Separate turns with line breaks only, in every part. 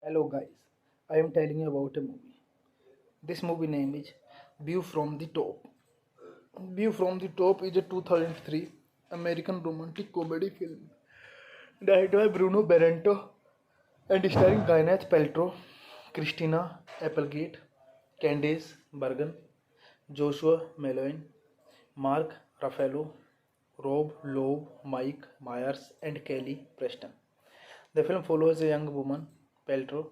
Hello guys, I am telling you about a movie. This movie name is View from the Top. View from the Top is a 2003 American romantic comedy film directed by Bruno Barrento and starring Gwyneth Paltrow, Christina Applegate, Candice Bergen, Joshua Malone, Mark Ruffalo, Rob Loeb, Mike Myers, and Kelly Preston. The film follows a young woman, Paltrow,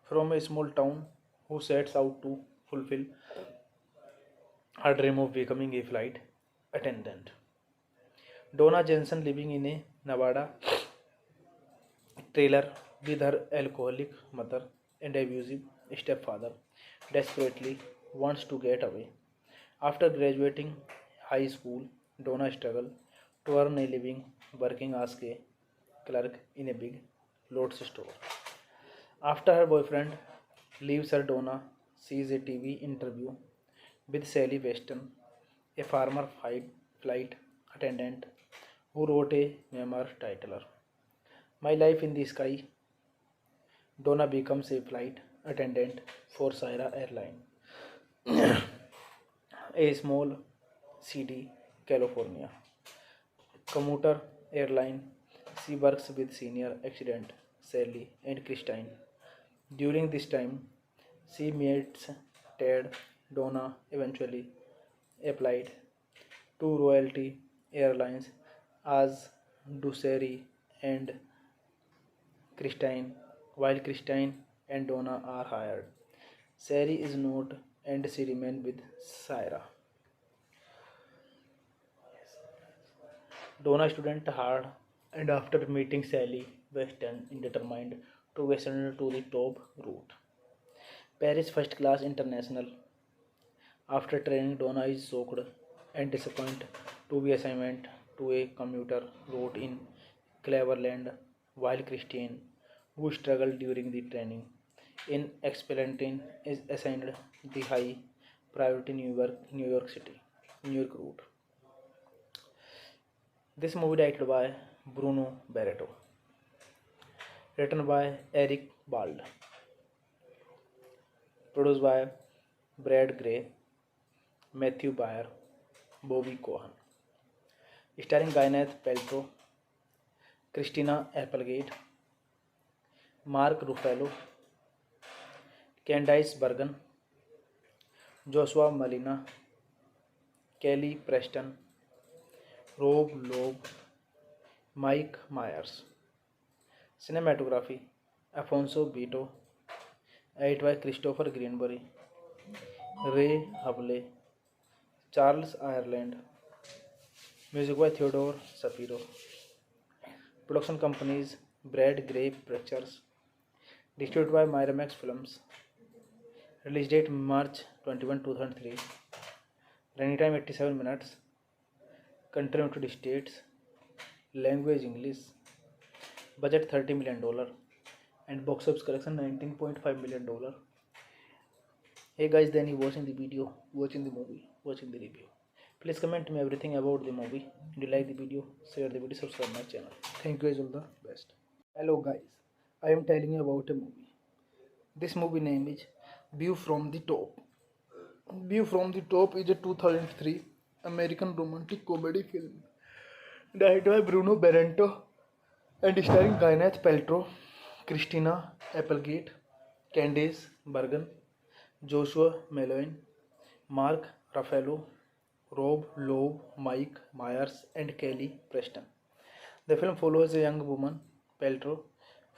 from a small town who sets out to fulfill her dream of becoming a flight attendant. Donna Jensen, living in a Nevada trailer with her alcoholic mother and abusive stepfather, desperately wants to get away. After graduating high school, Donna struggles to earn a living working as a clerk in a big clothes store. After her boyfriend leaves her, Donna sees a TV interview with Sally Weston, a former flight attendant who wrote a memoir titled My Life in the Sky. Donna becomes a flight attendant for Syra Airline, a small city, California commuter airline. She works with senior accident Sally and Christine. During this time, she meets Ted. Donna eventually applied to Royalty Airlines as do Sherry and Christine, while Christine and Donna are hired. Sherry is not, and she remains with Syra. Donna student hard, and after meeting Sally Weston, is determined to Western to the top route. Paris First Class International. After training, Donna is shocked and disappointed to be assigned to a commuter route in Cleveland, while Christine, who struggled during the training in Expellentin, is assigned the high priority New York route. This movie directed by Bruno Barreto, written by Eric Bald, produced by Brad Gray, Matthew Baer, Bobby Cohen, starring Gwyneth Paltrow, Christina Applegate, Mark Ruffalo, Candice Bergen, Joshua Malina, Kelly Preston, Rob Loeb, Mike Myers. Cinematography Afonso Beato, edited by Christopher Greenbury, Ray Hubble, Charles Ireland, music by Theodore Shapiro. Production companies Brad Gray Pictures, distributed by Miramax Films. Release date March 21, 2003. Running time 87 minutes. Country United States. Language English. Budget $30 million. And box office collection $19.5 million. Hey guys, then you watching the video, watching the movie, watching the review. Please comment me everything about the movie. If you like the video, share the video, subscribe my channel. Thank you guys, all the best. Hello guys, I am telling you about a movie. This movie name is View from the Top. View from the Top is a 2003 American romantic comedy film directed by Bruno Barrento and starring Gwyneth Paltrow, Christina Applegate, Candice Bergen, Joshua Malone, Mark Ruffalo, Rob Loeb, Mike Myers, and Kelly Preston. The film follows a young woman, Paltrow,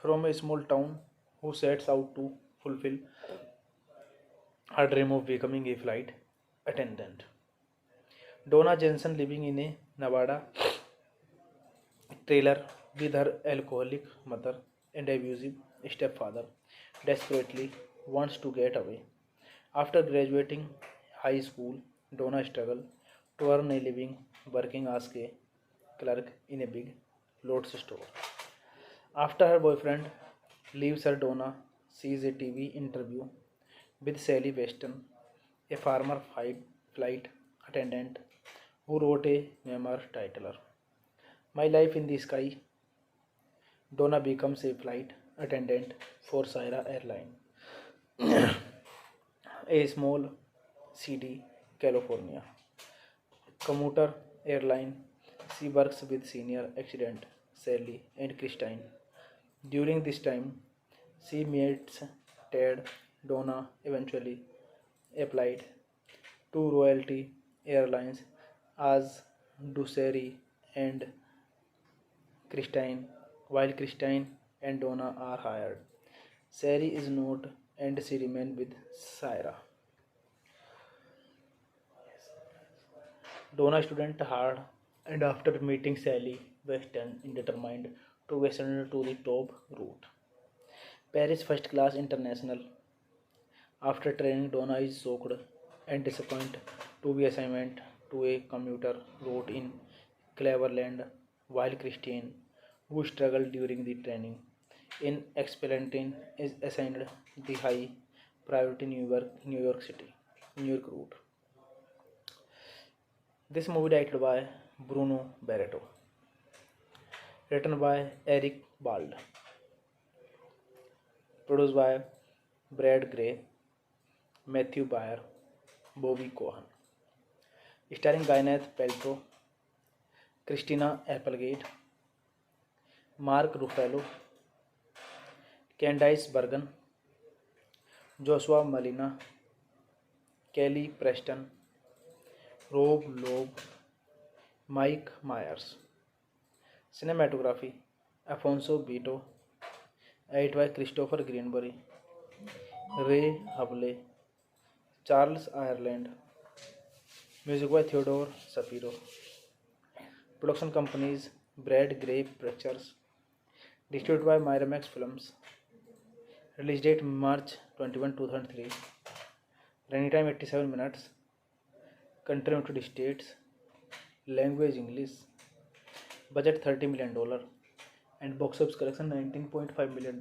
from a small town who sets out to fulfill her dream of becoming a flight attendant. Donna Jensen, living in a Nevada trailer with her alcoholic mother and abusive stepfather, desperately wants to get away. After graduating high school, Donna struggles to earn a living working as a clerk in a big clothes store. After her boyfriend leaves her, Donna sees a TV interview with Sally Weston, a former flight attendant who wrote a memoir titled My Life in the Sky. Donna becomes a flight attendant for Syra Airline, a small city, California commuter airline. She works with senior accident Sally and Christine. During this time, she meets Ted. Donna eventually applied to Royalty Airlines as do Sherry and Christine, while Christine and Donna are hired. Sherry is not, and she remains with Syra. Donna student hard, and after meeting Sally Weston is determined to ascend to the top route. Paris First Class International. After training, Donna is shocked and disappointed to be assigned to a commuter route in Cleveland, while Christine, who struggled during the training in Expellentin, is assigned the high priority New York City, New York route. This movie directed by Bruno Barreto, written by Eric Bald, produced by Brad Gray, Matthew Baer, Bobby Cohen, starring Gwyneth Paltrow, Christina Applegate, Mark Ruffalo, Candice Bergen, Joshua Malina, Kelly Preston, Rob Loeb, Mike Myers. Cinematography Afonso Beato, edited by Christopher Greenbury, Ray Hubble, Charles Ireland, music by Theodore Shapiro. Production companies Brad Gray Pictures, distributed by Miramax Films. Release date March 21, 2003. Running time 87 minutes. Country United States. Language English. Budget $30 million. And box office collection $19.5 million.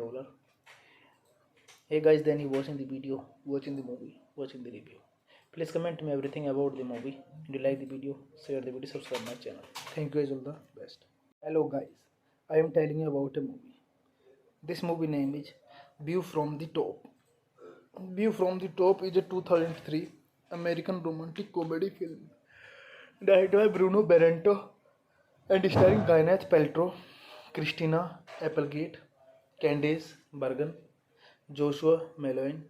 Hey guys, then you watching the video, watching the movie, watching the review. Please comment me everything about the movie. If you like the video, share the video, subscribe my channel. Thank you guys, all the best. Hello guys, I am telling you about a movie. This movie name is View from the Top. View from the Top is a 2003 American romantic comedy film directed by Bruno Barrento and starring Gwyneth Paltrow, Christina Applegate, Candice Bergen, Joshua Malone,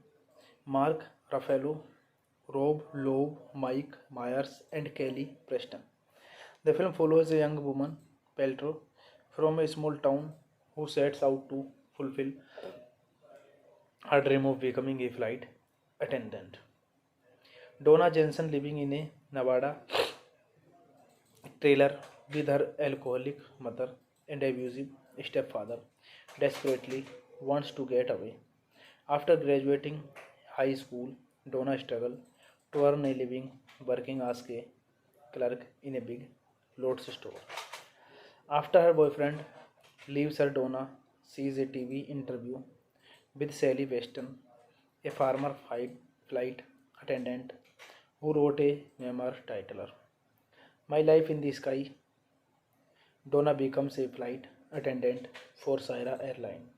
Mark Ruffalo, Rob Loeb, Mike Myers, and Kelly Preston. The film follows a young woman, Peltro, from a small town who sets out to fulfill her dream of becoming a flight attendant. Donna Jensen, living in a Nevada trailer with her alcoholic mother and abusive stepfather, desperately wants to get away. After graduating high school, Donna struggles to earn a living working as a clerk in a big clothes store. After her boyfriend leaves her, Donna sees a TV interview with Sally Weston, a former flight attendant who wrote a memoir titled My Life in the Sky. Donna becomes a flight attendant for Syra Airline,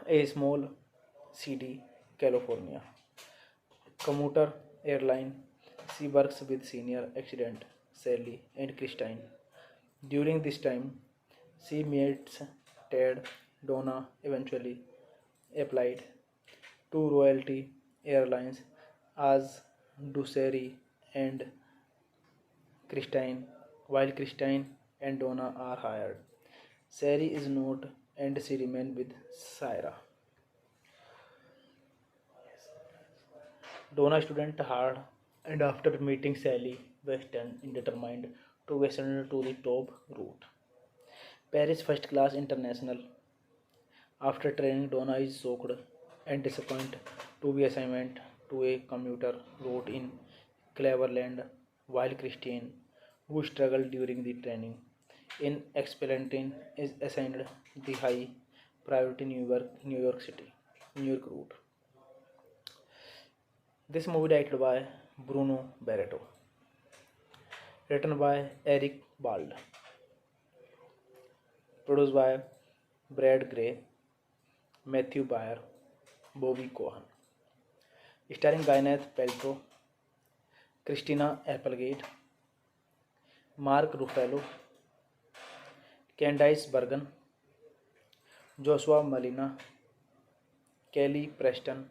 a small city, California commuter airline. She works with senior accident Sally and Christine. During this time, she meets Ted. Donna eventually applied to Royalty Airlines as Duceri and Christine, while Christine and Donna are hired. Sari is not, and she remains with Syra. Donna student hard, and after meeting Sally Weston is determined to ascend to the top route. Paris First Class International. After training, Donna is shocked and disappointed to be assigned to a commuter route in Cleveland, while Christine, who struggled during the training in Expellentin, is assigned the high priority New York route. This movie directed by Bruno Barreto, written by Eric Bald, produced by Brad Gray, Matthew Baer, Bobby Cohen, starring Gwyneth Paltrow, Christina Applegate, Mark Ruffalo, Candice Bergen, Joshua Malina, Kelly Preston,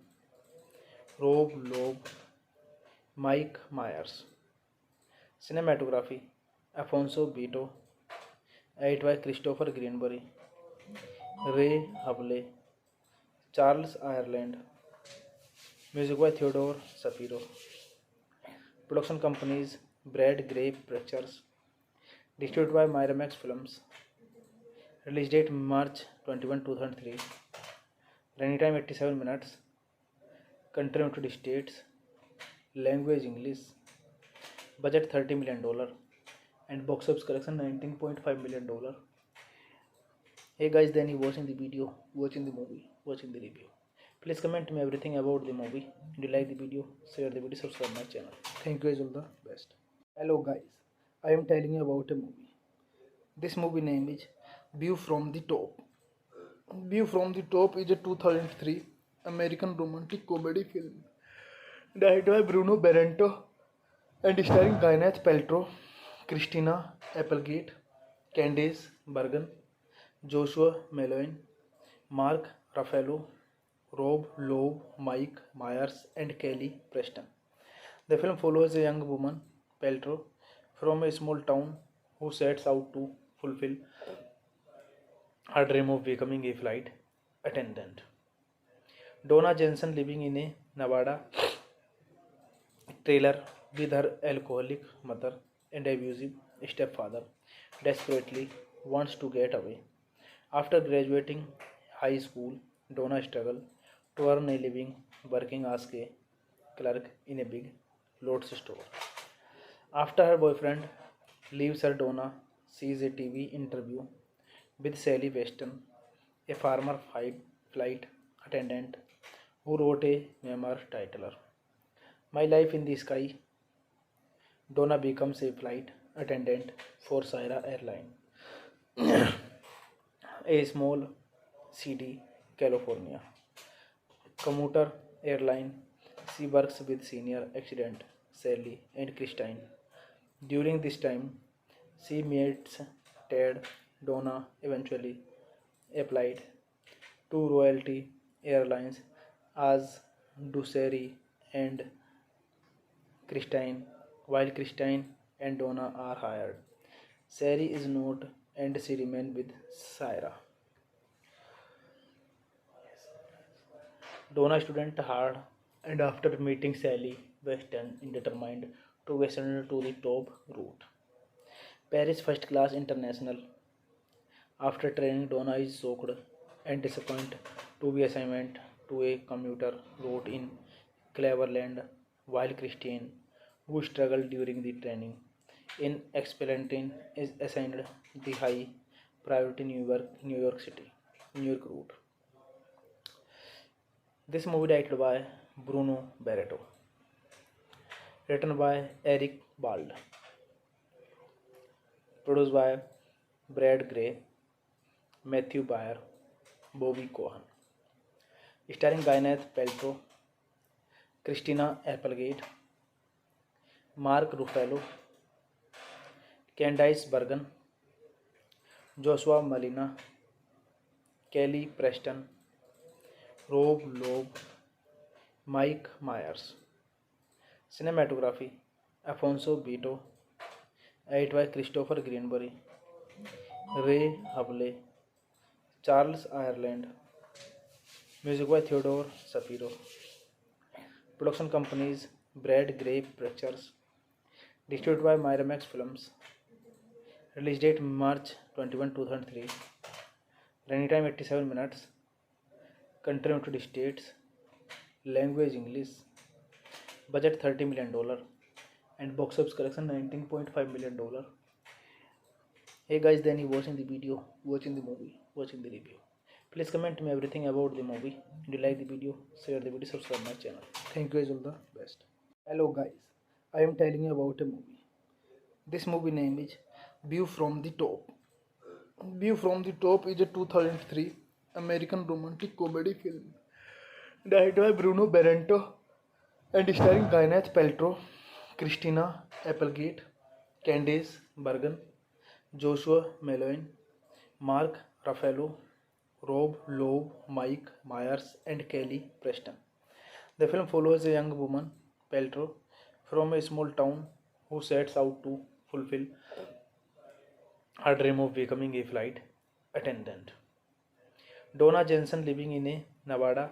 Rob Loeb, Mike Myers. Cinematography Alfonso Beto, edited by Christopher Greenberry, Ray Hable, Charles Ireland, music by Theodore Shapiro. Production companies Brad Gray Pictures, distributed by Miramax Films. Release date March 21, 2003. Running time 87 minutes. Country United States. Language English. Budget $30 million. And box office collection $19.5 million. Hey guys, then you watching the video, watching the movie, watching the review. Please comment me everything about the movie. Do you like the video? Share the video, subscribe my channel. Thank you guys, all the best. Hello guys, I am telling you about a movie. This movie name is View from the Top. View from the Top is a 2003 American romantic comedy film directed by Bruno Barreto and starring Gwyneth Paltrow, Christina Applegate, Candice Bergen, Joshua Malone, Mark Ruffalo, Rob Loeb, Mike Myers, and Kelly Preston. The film follows a young woman, Paltrow, from a small town who sets out to fulfill her dream of becoming a flight attendant. Donna Jensen, living in a Nevada trailer with her alcoholic mother and abusive stepfather, desperately wants to get away. After graduating high school, Donna struggles to earn a living working as a clerk in a big clothes store. After her boyfriend leaves her, Donna sees a TV interview with Sally Weston, a former flight attendant who wrote a memoir titled My Life in the Sky. Donna becomes a flight attendant for Syra Airline, a small city, California commuter airline. She works with senior accident Sally and Christine. During this time, she meets Ted. Donna eventually applied to Royalty Airlines as Duceri and Christine, while Christine and Donna are hired. Sari is not and she remains with Syra. Donna student hard and after meeting Sally Weston is determined to ascend to the top route. Paris first class international. After training, Donna is shocked and disappointed to be assigned to a commuter route in Cleveland, while Christine, who struggled during the training in Expellentin, is assigned the high priority New York City, New York route. This movie directed by Bruno Barreto, written by Eric Bald, produced by Brad Gray, Matthew Baer, Bobby Cohen, starring Gwyneth Paltrow, Christina Applegate, Mark Ruffalo, Candice Bergen, Joshua Malina, Kelly Preston, Rob Loeb, Mike Myers. Cinematography Alfonso Beto, edited by Christopher Greenberry, Ray Hubley, Charles Ireland, music by Theodore Shapiro. Production companies Brad Gray Pictures, distributed by Miramax Films. Release date March 21, 2003. Running time 87 minutes. Country United States. Language English. Budget $30 million. And box office collection $19.5 million. Hey guys, then you watching the video, watching the movie, watching the review. Please comment me everything about the movie. Do you like the video? Share the video, subscribe my channel. Thank you guys, all the best. Hello guys, I am telling you about a movie. This movie name is View from the Top. View from the Top is a 2003 American romantic comedy film directed by Bruno Barreto and starring Gwyneth Paltrow, Christina Applegate, Candice Bergen, Joshua Malone, Mark Ruffalo, Rob Loeb, Mike Myers, and Kelly Preston. The film follows a young woman, Paltrow, from a small town who sets out to fulfill her dream of becoming a flight attendant. Donna Jensen, living in a Nevada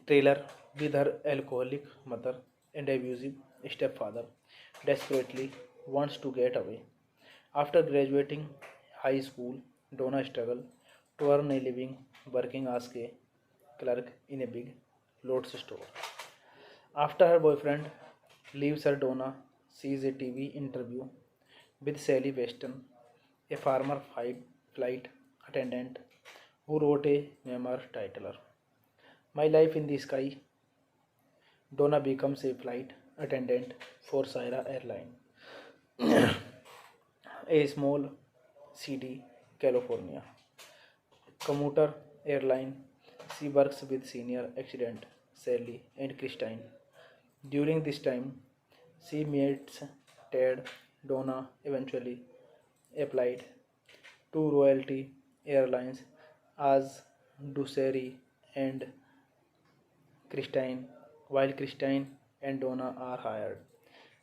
trailer with her alcoholic mother and abusive stepfather, desperately wants to get away. After graduating high school, Donna struggles to earn a living working as a clerk in a big clothes store. After her boyfriend leaves her, Donna sees a TV interview with Sally Weston, a former flight attendant who wrote a memoir titled My Life in the Sky. Donna becomes a flight attendant for Syra Airline, a small city, California commuter airline. She works with senior accident Sally and Christine. During this time, she meets Ted. Donna eventually applied to Royalty Airlines as Duceri and Christine, while Christine and Donna are hired.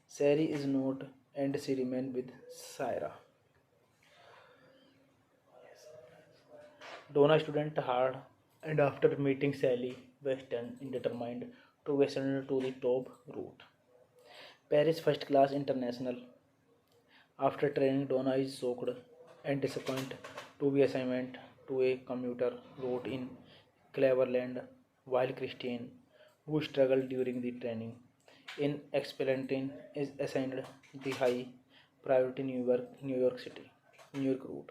Sari is not and she remains with Syra. Donna student hard and after meeting Sally Weston is determined to ascend to the top route. Paris first class international. After training, Donna is shocked and disappointed to be assigned to a commuter route in Cleveland, while Christine, who struggled during the training in Expellentin, is assigned the high priority New York City, New York route.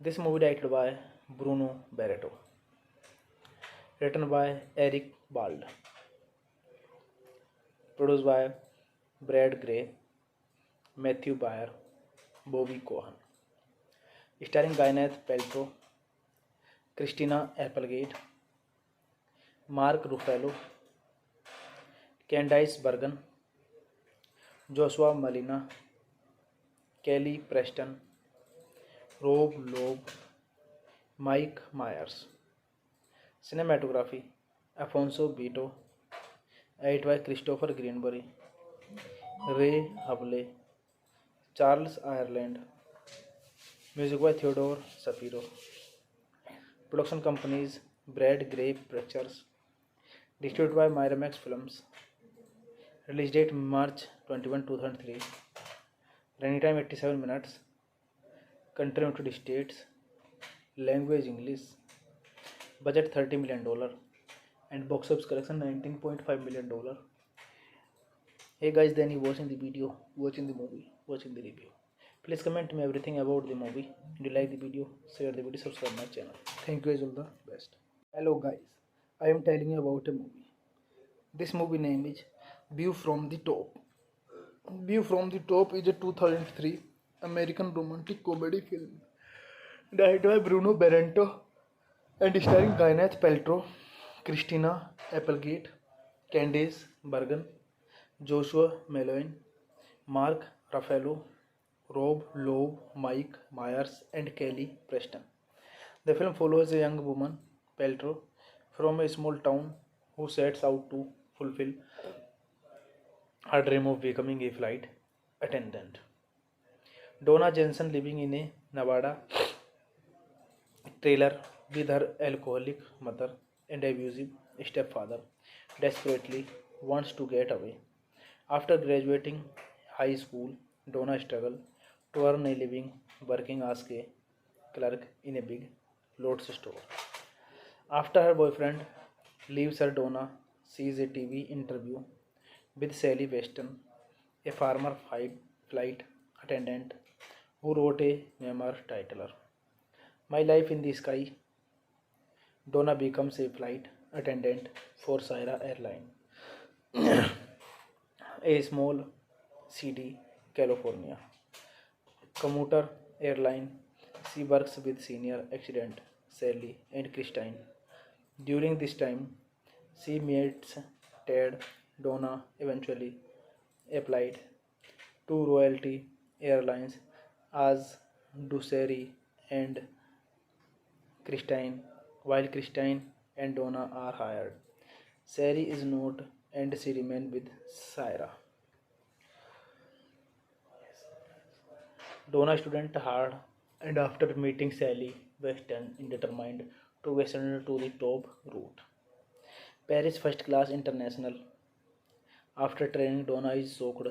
This movie directed by Bruno Barreto, written by Eric Bald, produced by Brad Gray, Matthew Baer, Bobby Cohen, starring Gwyneth Paltrow, Christina Applegate, Mark Ruffalo, Candice Bergen, Joshua Malina, Kelly Preston, Rob Loeb, Mike Myers. Cinematography Afonso Beato, edited by Christopher Greenberry, Ray Hable, Charles Ireland, music by Theodore Shapiro. Production companies Brad Gray Pictures, distributed by Miramax Films. Release date March 21, 2003. Running time 87 minutes. Country United States. Language English. Budget $30 million. And box office collection $19.5 million. Hey guys, then you watching the video, watching the movie, watching the review. Please comment me everything about the movie. Do you like the video? Share the video, subscribe my channel. Thank you guys, all the best. Hello guys, I am telling you about a movie. This movie name is View from the Top. View from the Top is a 2003 American romantic comedy film directed by Bruno Barrento and starring Gwyneth Paltrow, Christina Applegate, Candice Bergen, Joshua Malone, Mark Ruffalo, Rob Loeb, Mike Myers, and Kelly Preston. The film follows a young woman, Paltrow, from a small town who sets out to fulfill her dream of becoming a flight attendant. Donna Jensen, living in a Nevada trailer with her alcoholic mother and abusive stepfather, desperately wants to get away. After graduating high school, Donna struggles to earn a living working as a clerk in a big clothes store. After her boyfriend leaves her, Donna sees a TV interview with Sally Weston, a former flight attendant who wrote a memoir titled My Life in the Sky. Donna becomes a flight attendant for Syra Airline, a small city, California commuter airline. She works with senior accident Sally and Christine. During this time, she meets Ted. Donna eventually applied to Royalty Airlines as do Sherry and Christine, while Christine and Donna are hired. Sherry is not, and she remains with Syra. Donna student hard, and after meeting Sally Weston is determined to ascend to the top route. Paris First Class International. After training, Donna is shocked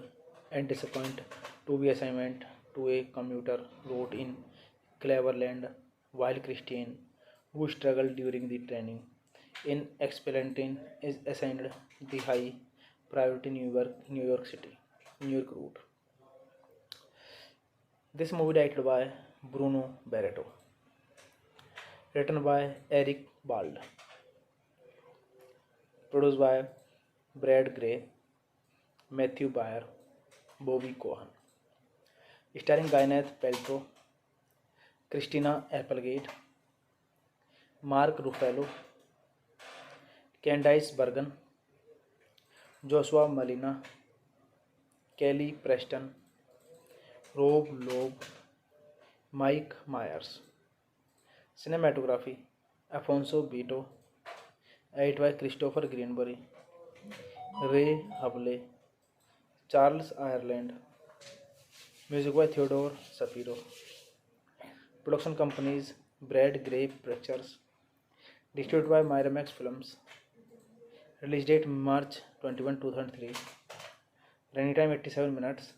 and disappointed to be assigned to a commuter route in Cleveland, while Christine, who struggled during the training in Expellentin, is assigned the high priority New York City, New York route. This movie directed by Bruno Barreto, written by Eric Bald, produced by Brad Gray, Matthew Baer, Bobby Cohen, starring Gwyneth Paltrow, Christina Applegate, Mark Ruffalo, Candice Bergen, Joshua Malina, Kelly Preston, Rob Loeb, Mike Myers. Cinematography Afonso Beato, edited by Christopher Greenberry, Ray Hable, Charles Ireland, music by Theodore Shapiro. Production companies Brad Gray Pictures, distributed by Miramax Films. Release date March 21, 2003. Running time 87 minutes.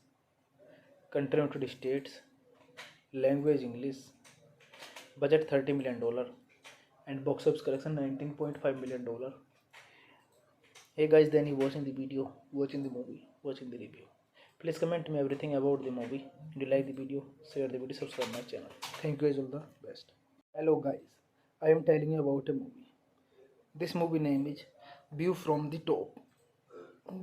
Country United States. Language English. Budget $30 million. And box office collection $19.5 million. Hey guys, then you watching the video, watching the movie, watching the review. Please comment me everything about the movie. Do you like the video? Share the video, subscribe my channel. Thank you guys, all the best. Hello guys, I am telling you about a movie. This movie name is View from the Top.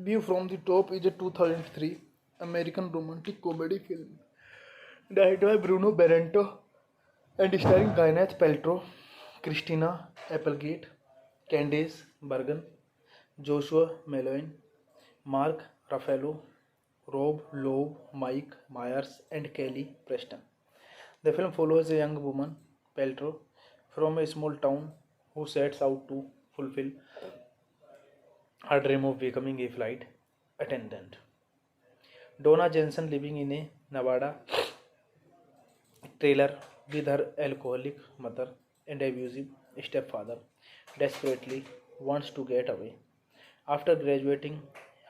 View from the Top is a 2003 American romantic comedy film directed by Bruno Barrento and starring Gwyneth Paltrow, Christina Applegate, Candice Bergen, Joshua Malone, Mark Ruffalo, Rob Loeb, Mike Myers, and Kelly Preston. The film follows a young woman, Paltrow, from a small town who sets out to fulfill her dream of becoming a flight attendant. Donna Jensen, living in a Nevada trailer with her alcoholic mother and abusive stepfather, desperately wants to get away. After graduating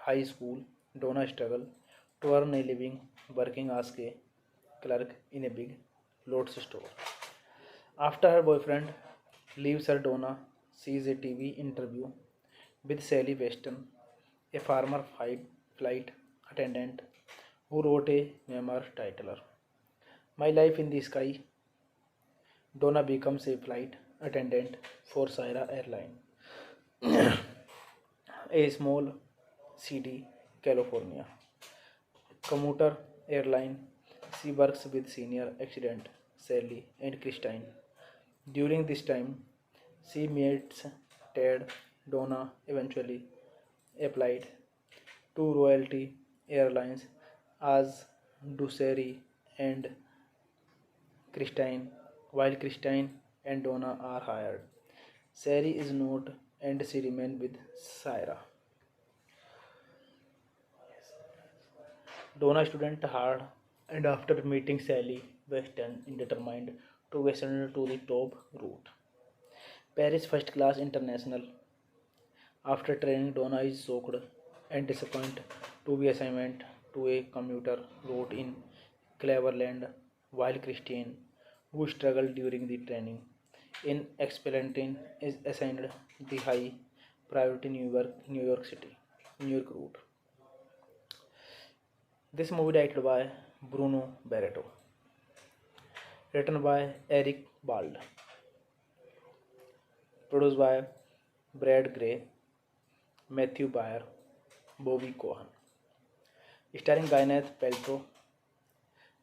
high school, Donna struggles to earn a living working as a clerk in a big clothes store. After her boyfriend leaves her, Donna sees a TV interview with Sally Weston, a former flight attendant who wrote a memoir titled My Life in the Sky. Donna becomes a flight attendant for Syra Airline, a small city, California commuter airline. She works with senior accident Sally and Christine. During this time, she meets Ted. Donna eventually applied to Royalty Airlines as Duceri and Christine, while Christine and Donna are hired. Sari is not, and she remains with Syra. Donna student hard, and after meeting Sally Weston is determined to ascend to the top route. Paris First Class International. After training, Donna is shocked and disappointed to be assigned to a commuter route in Cleveland, while Christine, who struggled during the training in Expellentin, is assigned the high priority New York City, New York route. This movie directed by Bruno Barreto, written by Eric Bald, produced by Brad Gray, Matthew Baer, Bobby Cohen, starring Gwyneth Paltrow,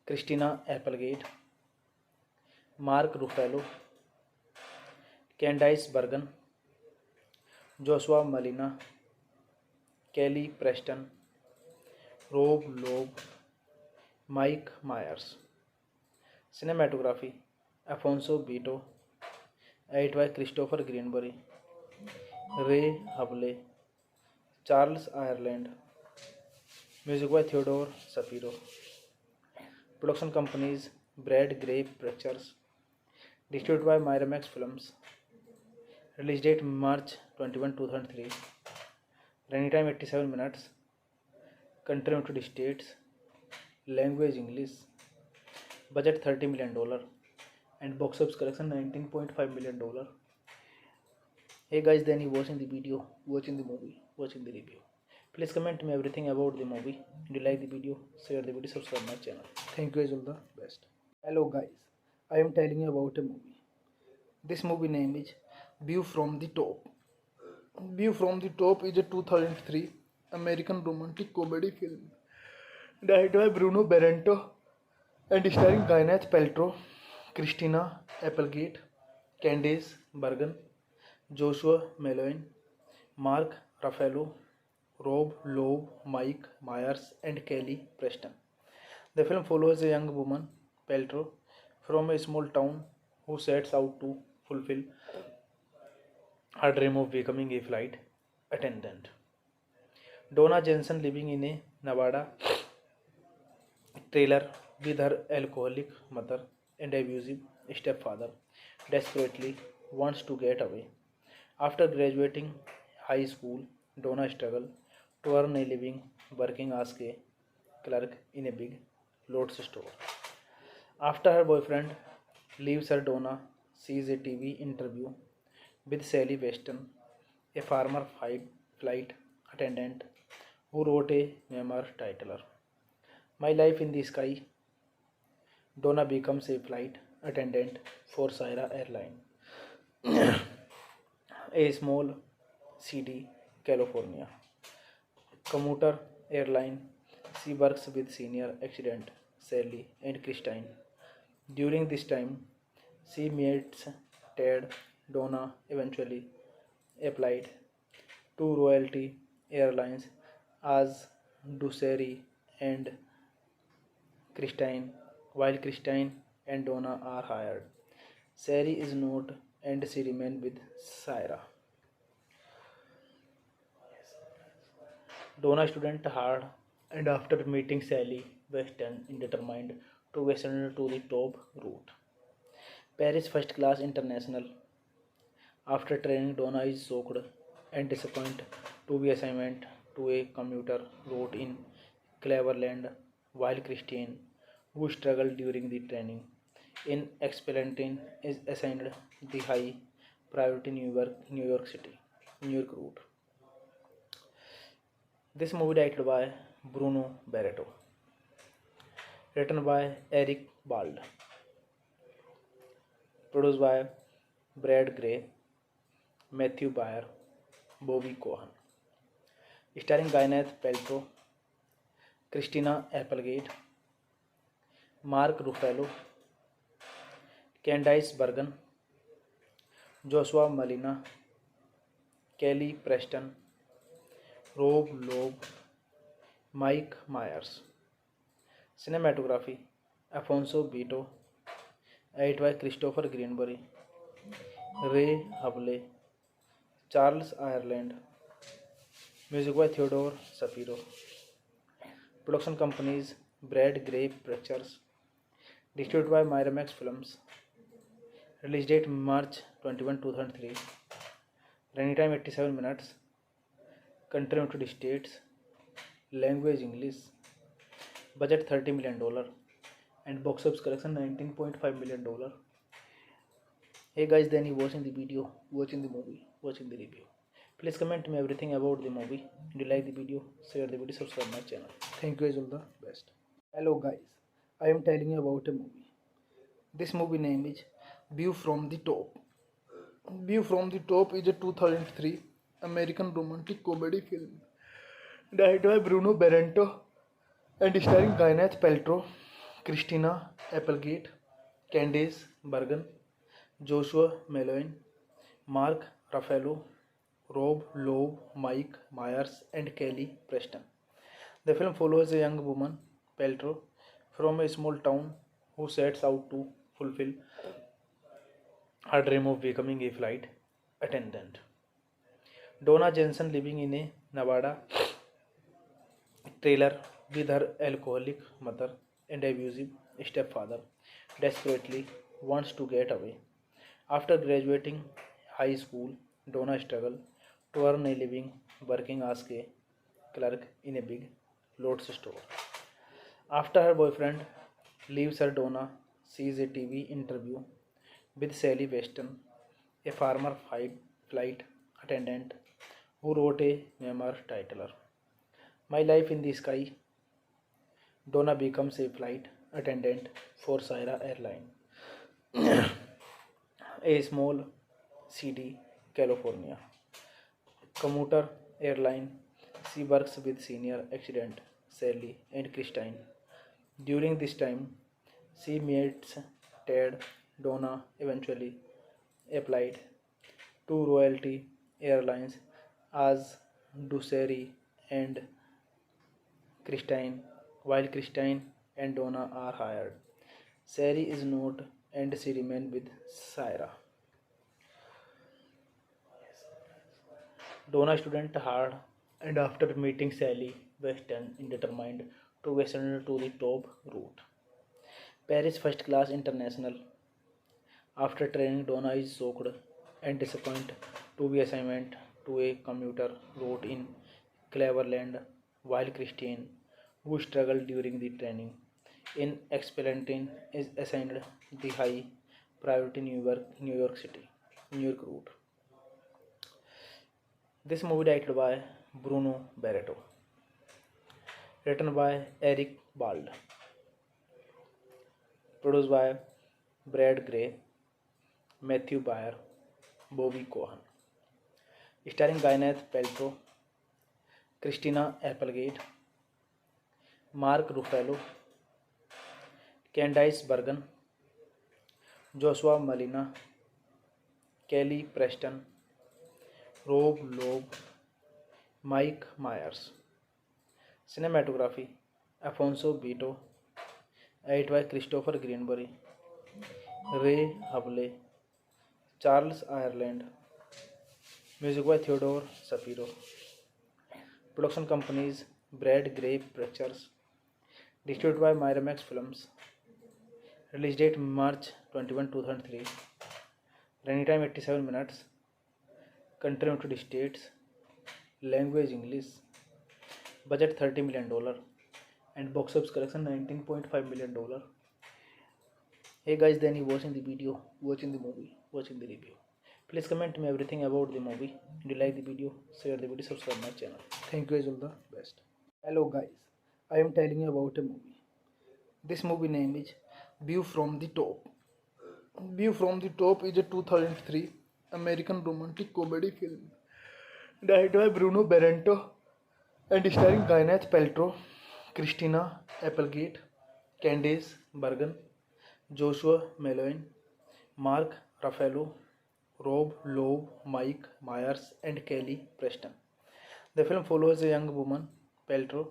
Christina Applegate, Mark Ruffalo, Candice Bergen, Joshua Malina, Kelly Preston, Rob Loeb, Mike Myers. Cinematography Alfonso Beto, edited by Christopher Greenberry, Ray Hable, Charles Ireland, music by Theodore Shapiro. Production companies Brad Gray Pictures, distributed by Miramax Films. Release date March 21, 2003. Running time 87 minutes. Country United States. Language English. Budget $30 million. And box office collection $19.5 million. Hey guys, then you watching the video, watching the movie, watching the review. Please comment me everything about the movie. If you like the video, share the video, subscribe my channel. Thank you guys, all the best. Hello guys, I am telling you about a movie. This movie name is View from the Top. View from the Top is a 2003 American romantic comedy film directed by Bruno Barreto and starring Gwyneth Paltrow, Christina Applegate, Candice Bergen, Joshua Malone, Mark Ruffalo, Rob Loeb, Mike Myers, and Kelly Preston. The film follows a young woman, Paltrow, from a small town who sets out to fulfill her dream of becoming a flight attendant. Donna Jensen, living in a Nevada trailer with her alcoholic mother and abusive stepfather, desperately wants to get away. After graduating high school, Donna struggles to earn a living working as a clerk in a big clothes store. After her boyfriend leaves her, Donna sees a TV interview with Sally Weston, a former flight attendant who wrote a memoir titled My Life in the Sky. Donna becomes a flight attendant for Syra Airline, a small city, California commuter airline. She works with senior accident Sally and Christine. During this time, she meets Ted. Donna eventually applied to Royalty Airlines as Duceri and Christine, while Christine and Donna are hired. Sari is not, and she remains with Syra. Donna studied hard, and after meeting Sally Weston, determined to ascend to the top route. Paris First Class International. After training, Donna is shocked and disappointed to be assigned to a commuter route in Cleveland, while Christine, who struggled during the training in Expellentin, is assigned the high priority New York route. This movie directed by Bruno Barreto, written by Eric Bald, produced by Brad Gray, Matthew Baer, Bobby Cohen, starring Gwyneth Paltrow, Christina Applegate, Mark Ruffalo, Candice Bergen, Joshua Malina, Kelly Preston, Rob Loeb, Mike Myers. Cinematography Alfonso Beto, edited by Christopher Greenberry, Ray Hubley, Charles Ireland, music by Theodore Shapiro. Production companies Brad Gray Pictures, distributed by Miramax Films. Release date March 21, 2003. Running time 87 minutes. Country United States. Language English. Budget $30 million. And box office collection $19.5 million. Hey guys, then you watching the video, watching the movie, watching the review. Please comment me everything about the movie. Do you like the video? Share the video, subscribe my channel. Thank you guys, all the best. Hello guys, I am telling you about a movie. This movie name is View from the Top. View from the Top is a 2003 American romantic comedy film directed by Bruno Barreto and starring Gwyneth Paltrow, Christina Applegate, Candice Bergen, Joshua Malone, Mark Ruffalo, Rob Loeb, Mike Myers, and Kelly Preston. The film follows a young woman, Paltrow, from a small town who sets out to fulfill her dream of becoming a flight attendant. Donna Jensen, living in a Nevada trailer with her alcoholic mother and abusive stepfather, desperately wants to get away. After graduating high school, Donna struggles to earn a living working as a clerk in a big clothes store. After her boyfriend leaves her, Donna sees a TV interview with Sally Weston, a former flight attendant who wrote a memoir titled My Life in the Sky. Donna becomes a flight attendant for Syra Airline, a small city, California commuter airline. She works with senior accident Sally and Christine. During this time, she meets Ted. Donna eventually applied to Royalty Airlines as Duceri and Christine, while Christine and Donna are hired. Sari is not, and she remains with Syra. Donna studied hard, and after meeting Sally Weston, determined to ascend to the top route. Paris First Class International. After training, Donna is shocked and disappointed to be assigned to a commuter route in Cleveland, while Christine, who struggled during the training in Expellentin, is assigned the high priority New York route. This movie directed by Bruno Barreto, written by Eric Bald, produced by Brad Gray, Matthew Baer, Bobby Cohen, starring Gwyneth Paltrow, Christina Applegate, Mark Ruffalo, Candice Bergen, Joshua Malina, Kelly Preston, Rob Loeb, Mike Myers. Cinematography Alfonso Beto, edited by Christopher Greenberry, Ray Hubley, Charles Ireland, music by Theodore Shapiro. Production companies Brad Gray Pictures. Distributed by Miramax Films. Release date March 21, 2003. Running time 87 minutes. Country United States. Language English. Budget $30 million. And box office collection $19.5 million. Hey guys, then you watching the video, watching the movie, watching the review. Please comment me everything about the movie. Do you like the video? Share the video, subscribe my channel. Thank you guys, all the best. Hello guys, I am telling you about a movie. This movie name is View from the Top. View from the Top is a 2003 American romantic comedy film directed by Bruno Barrento and starring Gwyneth Paltrow, Christina Applegate, Candice Bergen, Joshua Malone, Mark Ruffalo, Rob Lowe, Mike Myers, and Kelly Preston. The film follows a young woman, Paltrow,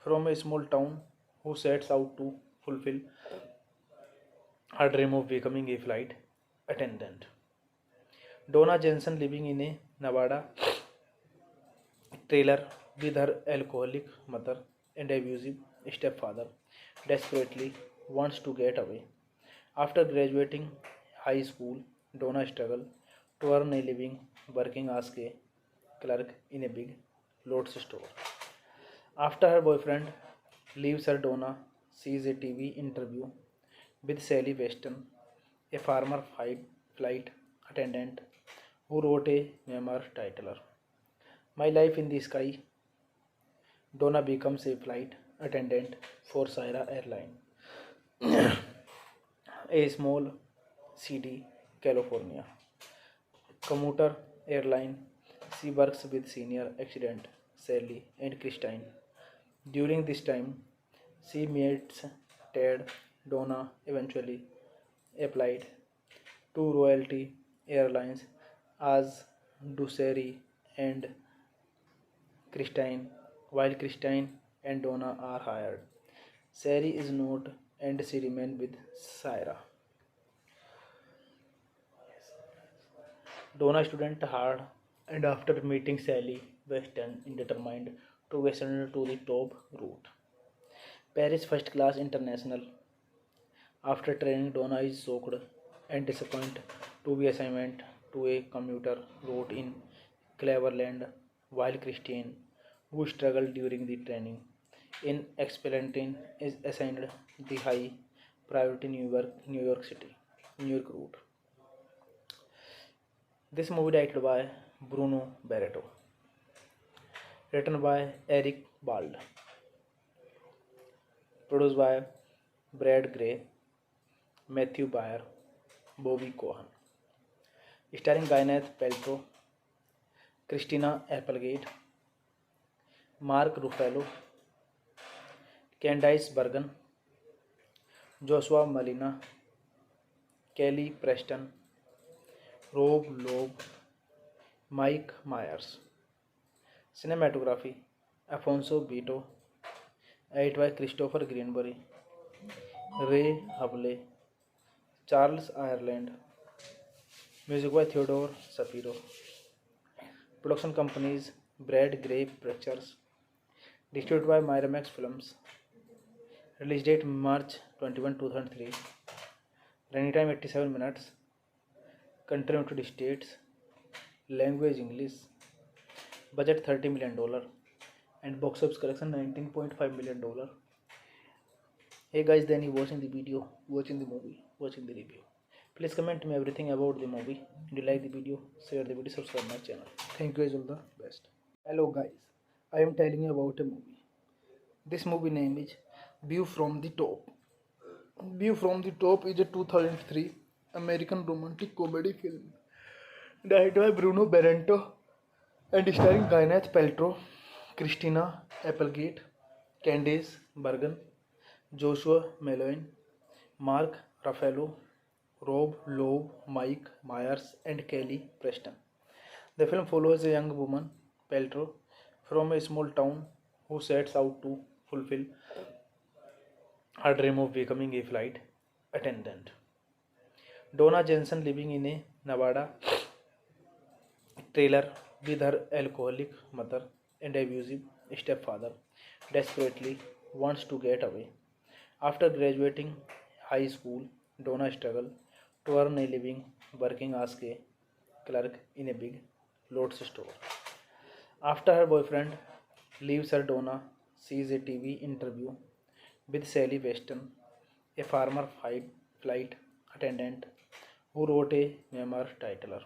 from a small town who sets out to fulfill her dream of becoming a flight attendant. Donna Jensen, living in a Nevada trailer with her alcoholic mother and abusive stepfather, desperately wants to get away. After graduating high school, Donna struggles to earn a living working as a clerk in a big clothes store. After her boyfriend leaves her, Donna sees a TV interview with Sally Weston, a former flight attendant who wrote a memoir titled My Life in the Sky. Donna becomes a flight attendant for Syra Airline, a small city, California commuter airline. She works with senior accident Sally and Christine. During this time, she meets Ted. Donna eventually applied to Royalty Airlines as do Sherry and Christine. While Christine and Donna are hired, Sherry is not, and she remains with Syra. Donna student hard, and after meeting Sally Weston is determined to ascend to the top route, Paris First Class International. After training, Donna is shocked and disappointed to be assigned to a commuter route in Cleveland, while Christine, who struggled during the training in Expellentin, is assigned the high priority New York City, New York route. This movie directed by Bruno Barreto, written by Eric Bald, produced by Brad Gray, Matthew Baer, Bobby Cohen, starring Gwyneth Paltrow, Christina Applegate, Mark Ruffalo, Candice Bergen, Joshua Malina, Kelly Preston, Rob Loeb, Mike Myers. Cinematography Alfonso Beto, edited by Christopher Greenberry, Ray Hable, Charles Ireland. Music by Theodore Shapiro. Production companies Brad Gray Pictures. Distributed by Miramax Films. Release date March 21, 2003. Running time 87 minutes. Country United States. Language English. Budget $30 million. And box office collection $19.5 million. Hey guys, then you watching the video, watching the movie, watching the review. Please comment me everything about the movie. Do you like the video? Share the video, subscribe my channel. Thank you guys, all the best. Hello guys, I am telling you about a movie. This movie name is View from the Top. View from the Top is a 2003 American romantic comedy film directed by Bruno Barrento and starring Gwyneth Paltrow, Christina Applegate, Candice Bergen, Joshua Malone, Mark Ruffalo, Rob Lowe, Mike Myers, and Kelly Preston. The film follows a young woman, Paltrow, from a small town who sets out to fulfill her dream of becoming a flight attendant. Donna Jensen, living in a Nevada trailer with her alcoholic mother and abusive stepfather, desperately wants to get away. After graduating high school, Donna struggles to earn a living working as a clerk in a big clothes store. After her boyfriend leaves her, Donna sees a TV interview with Sally Weston, a former flight attendant who wrote a memoir titled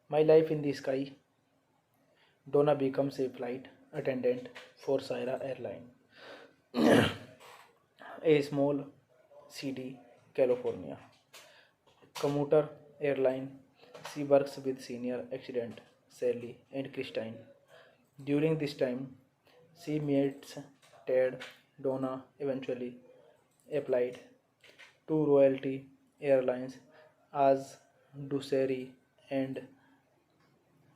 My Life in the Sky. Donna becomes a flight attendant for Syra Airline, a small city, California. Commuter airline. She works with senior accident Sally and Christine. During this time, she meets Ted. Donna eventually applied to Royalty Airlines as do Sherry and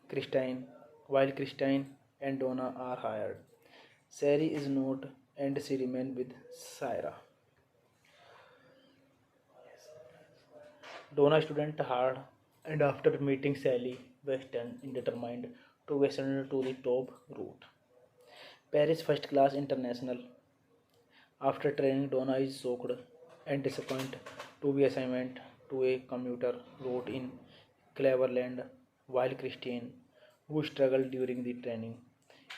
Christine, while Christine and Donna are hired. Sherry is not, and she remains with Syra. Donna student hard, and after meeting Sally Weston is determined to ascend to the top route. Paris First Class International. After training, Donna is shocked and disappointed to be assigned to a commuter route in Cleveland, while Christine, who struggled during the training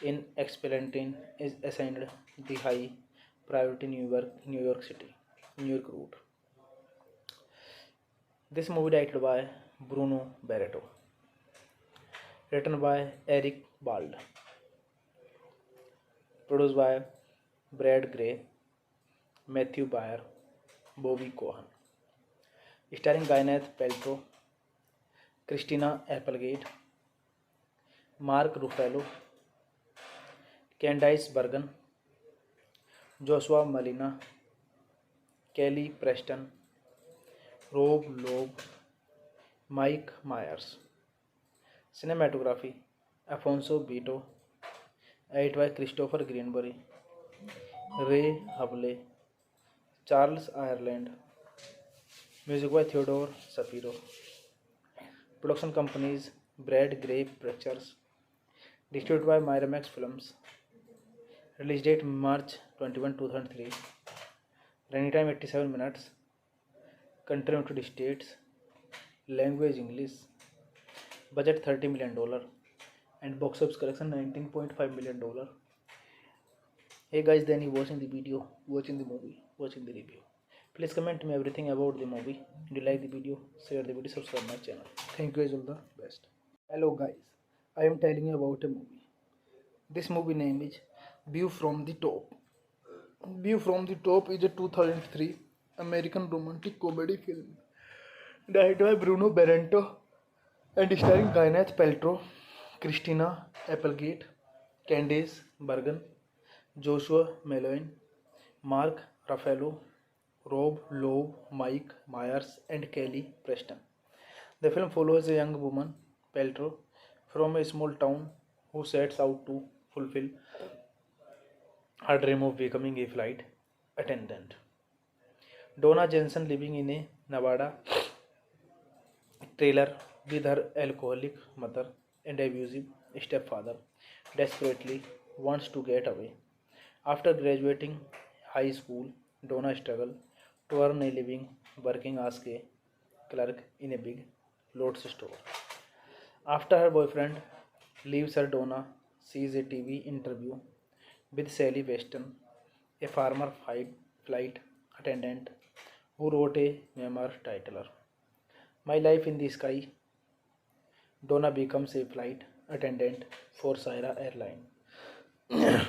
in Expellentin, is assigned the high priority New York City, New York route. This movie directed by Bruno Barreto, written by Eric Bald, produced by Brad Gray, Matthew Baer, Bobby Cohen, starring Gwyneth Paltrow, Christina Applegate, Mark Ruffalo, Candice Bergen, Joshua Malina, Kelly Preston, Rob Loeb, Mike Myers. Cinematography Alfonso Beto, edited by Christopher Greenbury, Ray Hable, Charles Ireland, music by Theodore Shapiro. Production companies Brad Gray Pictures, distributed by Miramax Films. Release date March 21, 2003. Running time 87 minutes. Country United States. Language English. Budget $30 million and box office collection $19.5 million. Hey guys, then you watching the video, watching the movie, watching the review. Please comment me everything about the movie. If you like the video, share the video, subscribe my channel. Thank you guys, all the best. Hello guys, I am telling you about a movie. This movie name is View from the Top. View from the Top is a 2003 American romantic comedy film directed by Bruno Barreto and starring Gwyneth Paltrow, Christina Applegate, Candice Bergen, Joshua Malone, Mark Ruffalo, Rob Loeb, Mike Myers, and Kelly Preston. The film follows a young woman, Paltrow, from a small town who sets out to fulfill her dream of becoming a flight attendant. Donna Jensen, living in a Nevada trailer with her alcoholic mother and abusive stepfather, desperately wants to get away. After graduating high school, Donna struggles to earn a living working as a clerk in a big clothes store. After her boyfriend leaves her, Donna sees a TV interview with Sally Weston, a former flight attendant who wrote a memoir titled My Life in the Sky. Donna becomes a flight attendant for Syra Airline,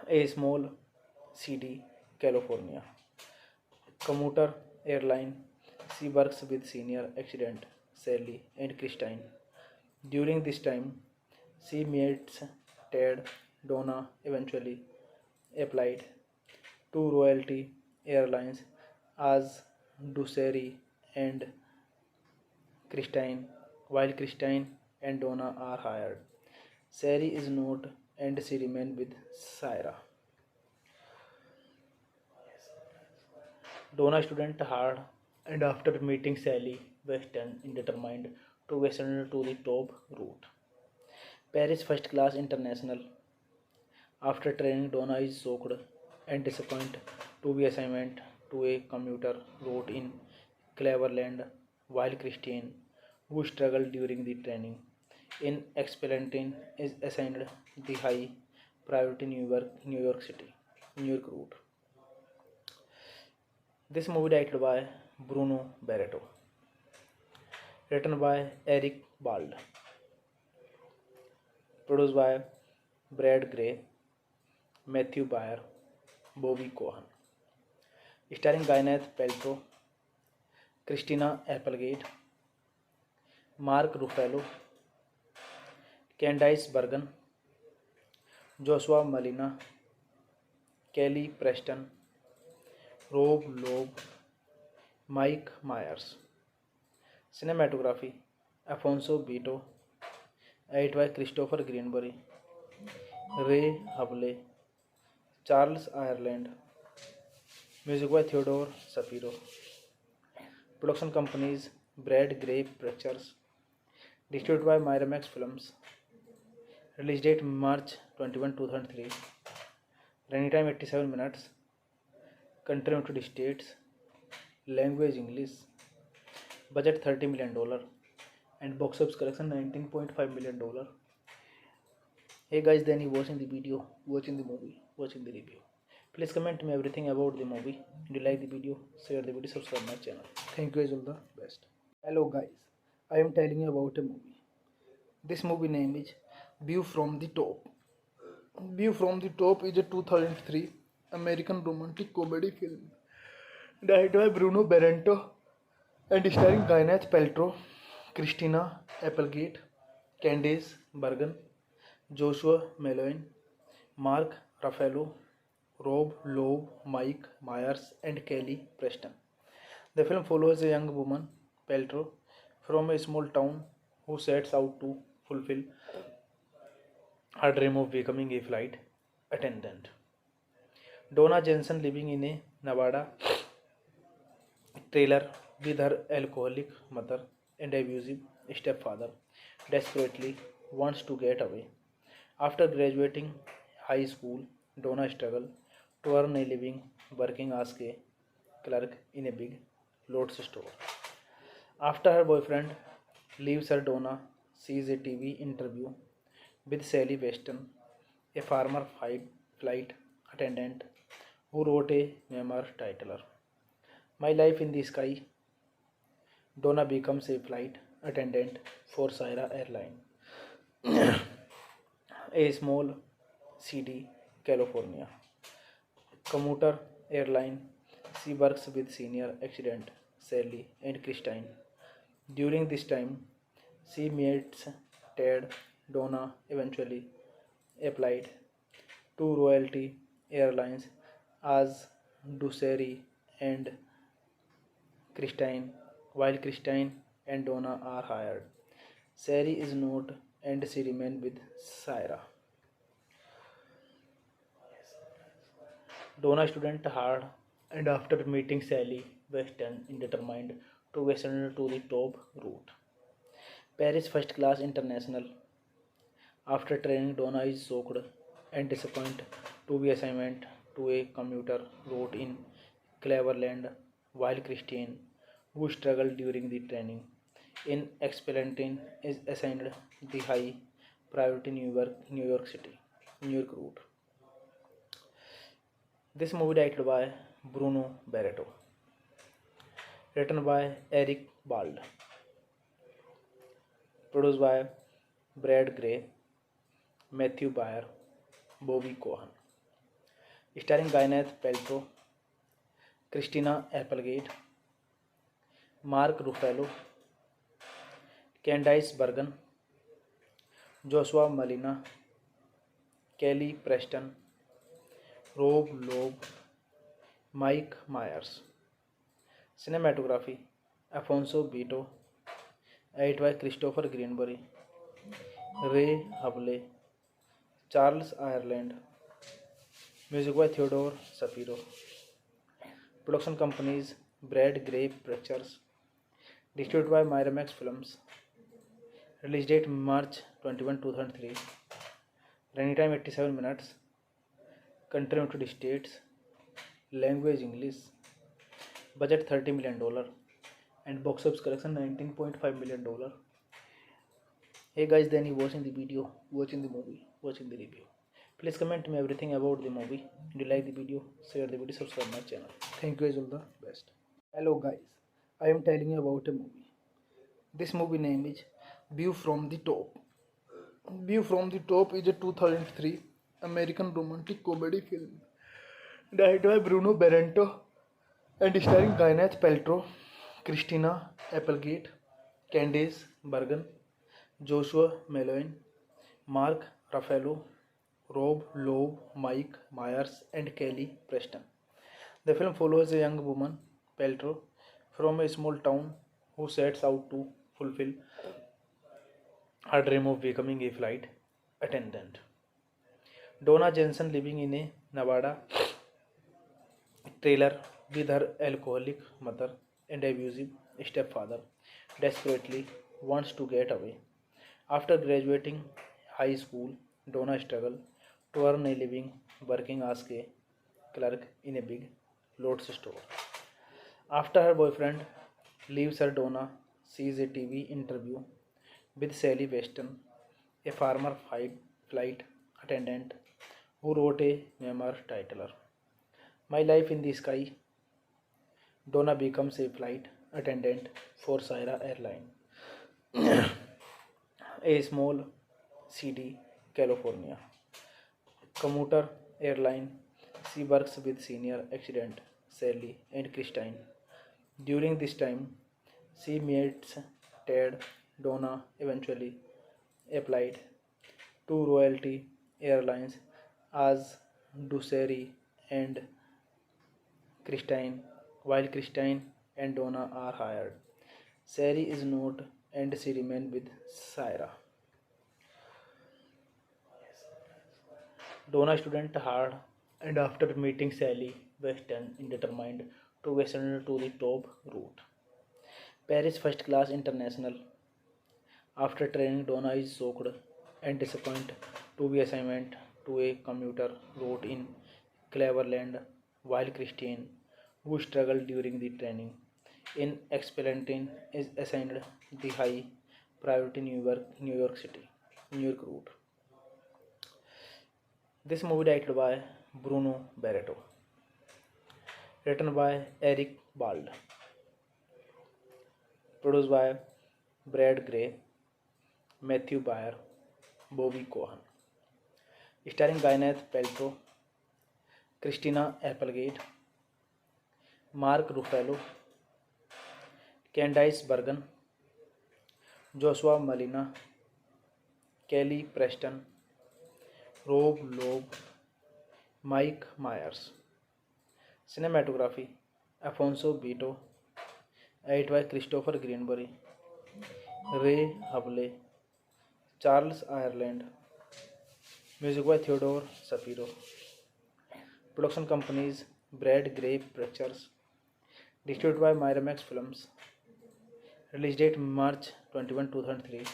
a small city, California. Commuter airline. She works with senior accident Sally and Christine. During this time, she meets Ted. Donna eventually applied to Royalty Airlines as do Sherry and Christine, while Christine and Donna are hired. Sherry is not, and she remains with Syra. Donna student hard, and after meeting Sally Weston is determined to ascend to the top route. Paris First Class International. After training, Donna is shocked and disappointed to be assigned to a commuter route in Cleveland, while Christine, who struggled during the training in Expellentin, is assigned the high priority New York City, New York route. This movie directed by Bruno Barreto, written by Eric Bald, produced by Brad Gray, Matthew Baer, Bobby Cohen, starring Gwyneth Paltrow, Christina Applegate, Mark Ruffalo, Candice Bergen, Joshua Malina, Kelly Preston, Rob Loeb, Mike Myers. Cinematography Alfonso Beto, edited by Christopher Greenbury, Ray Hable, Charles Ireland, music by Theodore Shapiro. Production companies Brad Gray Pictures, distributed by Miramax Films. Release date March 21, 2003. Running time 87 minutes. Country United States. Language English. Budget $30 million. And box office collection $19.5 million. Hey guys, then you watching the video, watching the movie, watching the review. Please comment me everything about the movie. If you like the video, share the video, subscribe my channel. Thank you guys, all the best. Hello guys, I am telling you about a movie. This movie name is View from the Top. View from the Top is a 2003 American romantic comedy film directed by Bruno Barreto and starring Gwyneth Paltrow, Christina Applegate, Candice Bergen, Joshua Malone, Mark Ruffalo, Rob Loeb, Mike Myers, and Kelly Preston. The film follows a young woman, Paltrow, from a small town who sets out to fulfill her dream of becoming a flight attendant. Donna Jensen, living in a Nevada trailer with her alcoholic mother and abusive stepfather, desperately wants to get away. After graduating high school, Donna struggles to earn a living working as a clerk in a big clothes store. After her boyfriend leaves her, Donna sees a TV interview with Sally Weston, a former flight attendant who wrote a memoir titled My Life in the Sky. Donna becomes a flight attendant for Syra Airline, a small city, California commuter airline. She works with senior accident Sally and Christine. During this time, she meets Ted. Donna eventually applied to Royalty Airlines as do Sherry and Christine, while Christine and Donna are hired. Sherry is not, and she remains with Syra. Donna student hard, and after meeting Sally Weston, is determined to ascend to the top route. Paris First Class International. After training, Donna is shocked and disappointed to be assigned to a commuter route in Cleveland, while Christine, who struggled during the training in Expellentin, is assigned the high priority New York City, New York route. This movie directed by Bruno Barreto, written by Eric Bald, produced by Brad Gray, Matthew Baer, Bobby Cohen, starring Gwyneth Paltrow, Christina Applegate, Mark Ruffalo, Candice Bergen, Joshua Malina, Kelly Preston, Rob Loeb, Mike Myers. Cinematography Alfonso Beto, edited by Christopher Greenbury, Ray Hable, Charles Ireland, music by Theodore Shapiro. Production companies Brad Gray Pictures, distributed by Miramax Films. Release date March 21, 2003. Running time 87 minutes. country United States, language English, budget $30 million, and box office collection $19.5 million. Hey guys, then you watching the video, watching the movie, watching the review. Please comment me everything about the movie. Do you like the video? Share the video, subscribe my channel. Thank you guys, all the best. Hello guys, I am telling you about a movie. This movie name is View from the Top. View from the Top is a 2003 American romantic comedy film directed by Bruno Barrento and starring Gwyneth Paltrow, Christina Applegate, Candice Bergen, Joshua Malone, Mark Ruffalo, Rob Lowe, Mike Myers, and Kelly Preston. The film follows a young woman, Paltrow, from a small town who sets out to fulfill her dream of becoming a flight attendant. Donna Jensen, living in a Nevada trailer with her alcoholic mother and abusive stepfather, desperately wants to get away. After graduating high school, Donna struggles to earn a living working as a clerk in a big clothes store. After her boyfriend leaves her, Donna sees a TV interview with Sally Weston, a former flight attendant who wrote a memoir titled My Life in the Sky. Donna becomes a flight attendant for Syra Airline, a small city, California commuter airline. She works with senior accident Sally and Christine. During this time, she meets Ted. Donna eventually applied to Royalty Airlines as do Sherry and Christine, while Christine and Donna are hired. Sherry is not, and she remains with Syra. Donna student hard, and after meeting Sally Weston, is determined to ascend to the top route. Paris First Class International. After training, Donna is shocked and disappointed to be assigned to a commuter route in Cleveland, while Christine, who struggled during the training in Expellentin, is assigned the high priority New York City, New York route. This movie directed by Bruno Barreto, written by Eric Bald, produced by Brad Gray, Matthew Baer, Bobby Cohen, starring Gwyneth Paltrow, Christina Applegate, Mark Ruffalo, Candice Bergen, Joshua Malina, Kelly Preston, Rob Loeb, Mike Myers. Cinematography Alfonso Beto, edited by Christopher Greenberry, Ray Hable, Charles Ireland, music by Theodore Shapiro. Production companies Brad Gray Pictures, distributed by Miramax Films. Release date March 21, 2003.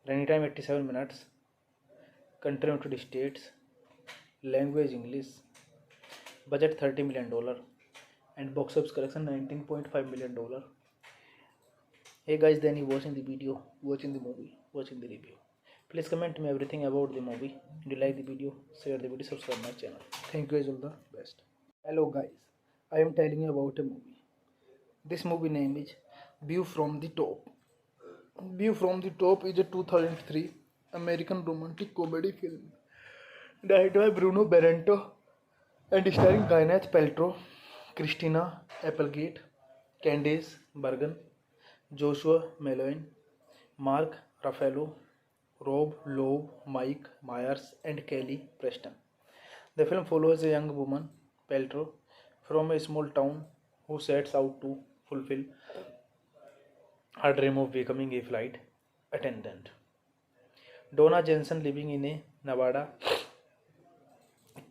Running time 87 minutes. Country United States. Language English. Budget $30 million, and box office collection $19.5 million. Hey guys, then you watching the video, watching the movie, watching the review. Please comment me everything about the movie. Do you like the video? Share the video, subscribe my channel. Thank you guys, all the best. Hello guys, I am telling you about a movie. This movie name is View from the Top. View from the Top is a 2003 American romantic comedy film directed by Bruno Barrento and starring Gwyneth Paltrow, Christina Applegate, Candice Bergen, Joshua Malone, Mark Ruffalo, Rob Lowe, Mike Myers, and Kelly Preston. The film follows a young woman, Paltrow, from a small town who sets out to fulfill her dream of becoming a flight attendant. Donna Jensen, living in a Nevada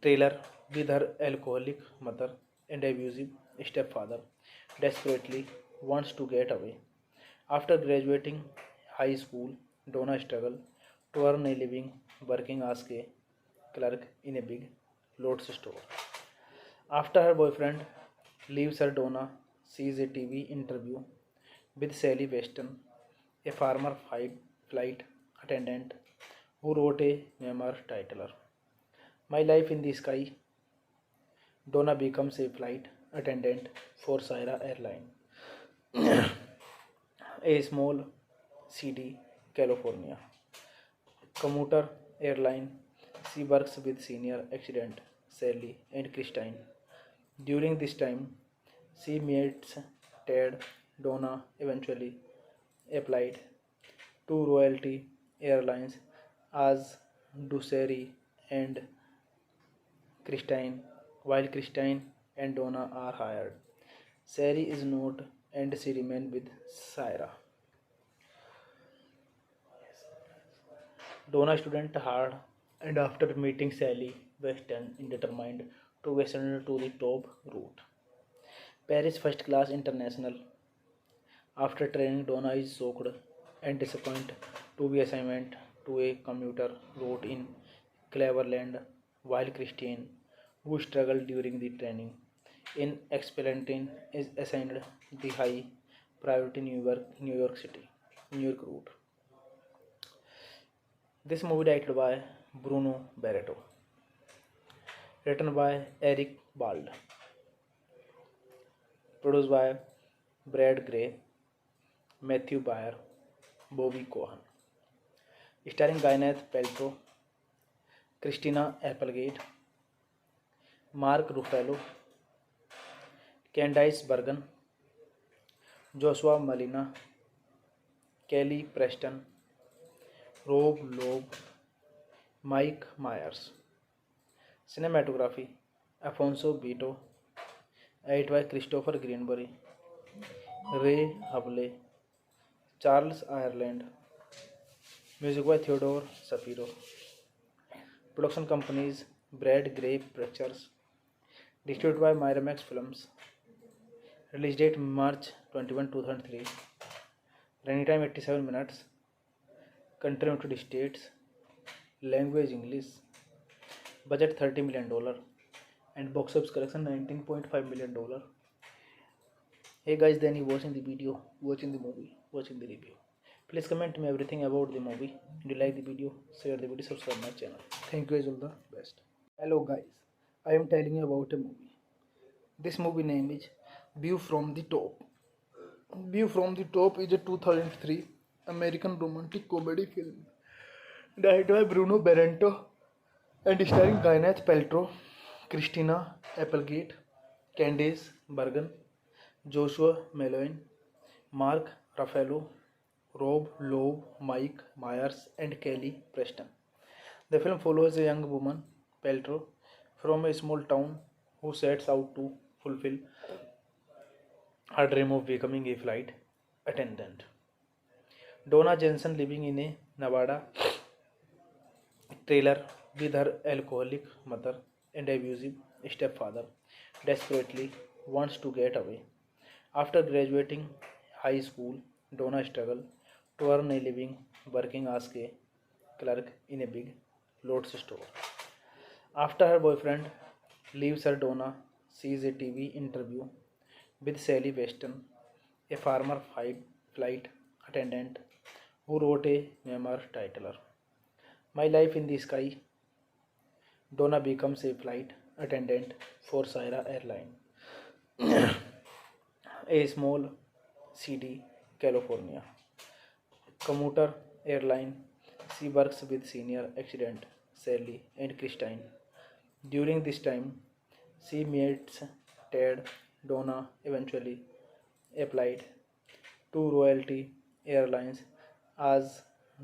trailer with her alcoholic mother and abusive stepfather, desperately wants to get away. After graduating high school, Donna struggles to earn a living working as a clerk in a big Lotus store. After her boyfriend leaves her, Donna sees a TV interview with Sally Weston, a former flight attendant who wrote a memoir titled My Life in the Sky. Donna becomes a flight attendant for Syra Airline, a small city, California. Commuter airline. She works with senior accident Sally and Christine. During this time, she meets Ted. Donna eventually applied to Royalty Airlines as do Sherry and Christine, while Christine and Donna are hired. Sherry is not and she remains with Syra. Donna student hard and after meeting Sally Weston is determined to ascend to the top route. Paris First Class International. After training, Donna is shocked and disappointed to be assigned to a commuter route in Cleveland, while Christine, who struggled during the training in Expellentin, is assigned the high priority New York City, New York route. This movie directed by Bruno Barreto, written by Eric Bald, produced by Brad Gray, Matthew Baer, Bobby Cohen, starring Gwyneth Paltrow, Christina Applegate, Mark Ruffalo, Candice Bergen, Joshua Malina, Kelly Preston, Rob Loeb, Mike Myers. Cinematography Alfonso Beto, edited by Christopher Greenberry, Ray Hable, Charles Ireland, music by Theodore Shapiro. Production companies Brad Gray Pictures, distributed by Miramax Films. Release date March 21, 2003. Running time 87 minutes. Country United States. Language English. Budget $30 million. And box office collection $19.5 million. Hey guys, then you watching the video, watching the movie, watching the review. Please comment me everything about the movie. Do you like the video? Share the video, subscribe my channel. Thank you guys, all the best. Hello guys, I am telling you about a movie. This movie name is View from the Top. View from the Top is a 2003 American romantic comedy film directed by Bruno Barreto and starring Gwyneth Paltrow, Christina Applegate, Candice Bergen, Joshua Malone, Mark Ruffalo, Rob Loeb, Mike Myers, and Kelly Preston. The film follows a young woman, Paltrow, from a small town who sets out to fulfill her dream of becoming a flight attendant. Donna Jensen, living in a Nevada trailer with her alcoholic mother and abusive stepfather, desperately wants to get away. After graduating high school, Donna struggles to earn a living working as a clerk in a big clothes store. After her boyfriend leaves her, Donna sees a TV interview with Sally Weston, a former flight attendant who wrote a memoir titled My Life in the Sky. Donna becomes a flight attendant for Syra Airline, a small city, California. Commuter airline. She works with senior accident Sally and Christine. During this time, she meets Ted. Donna eventually applied to Royalty Airlines as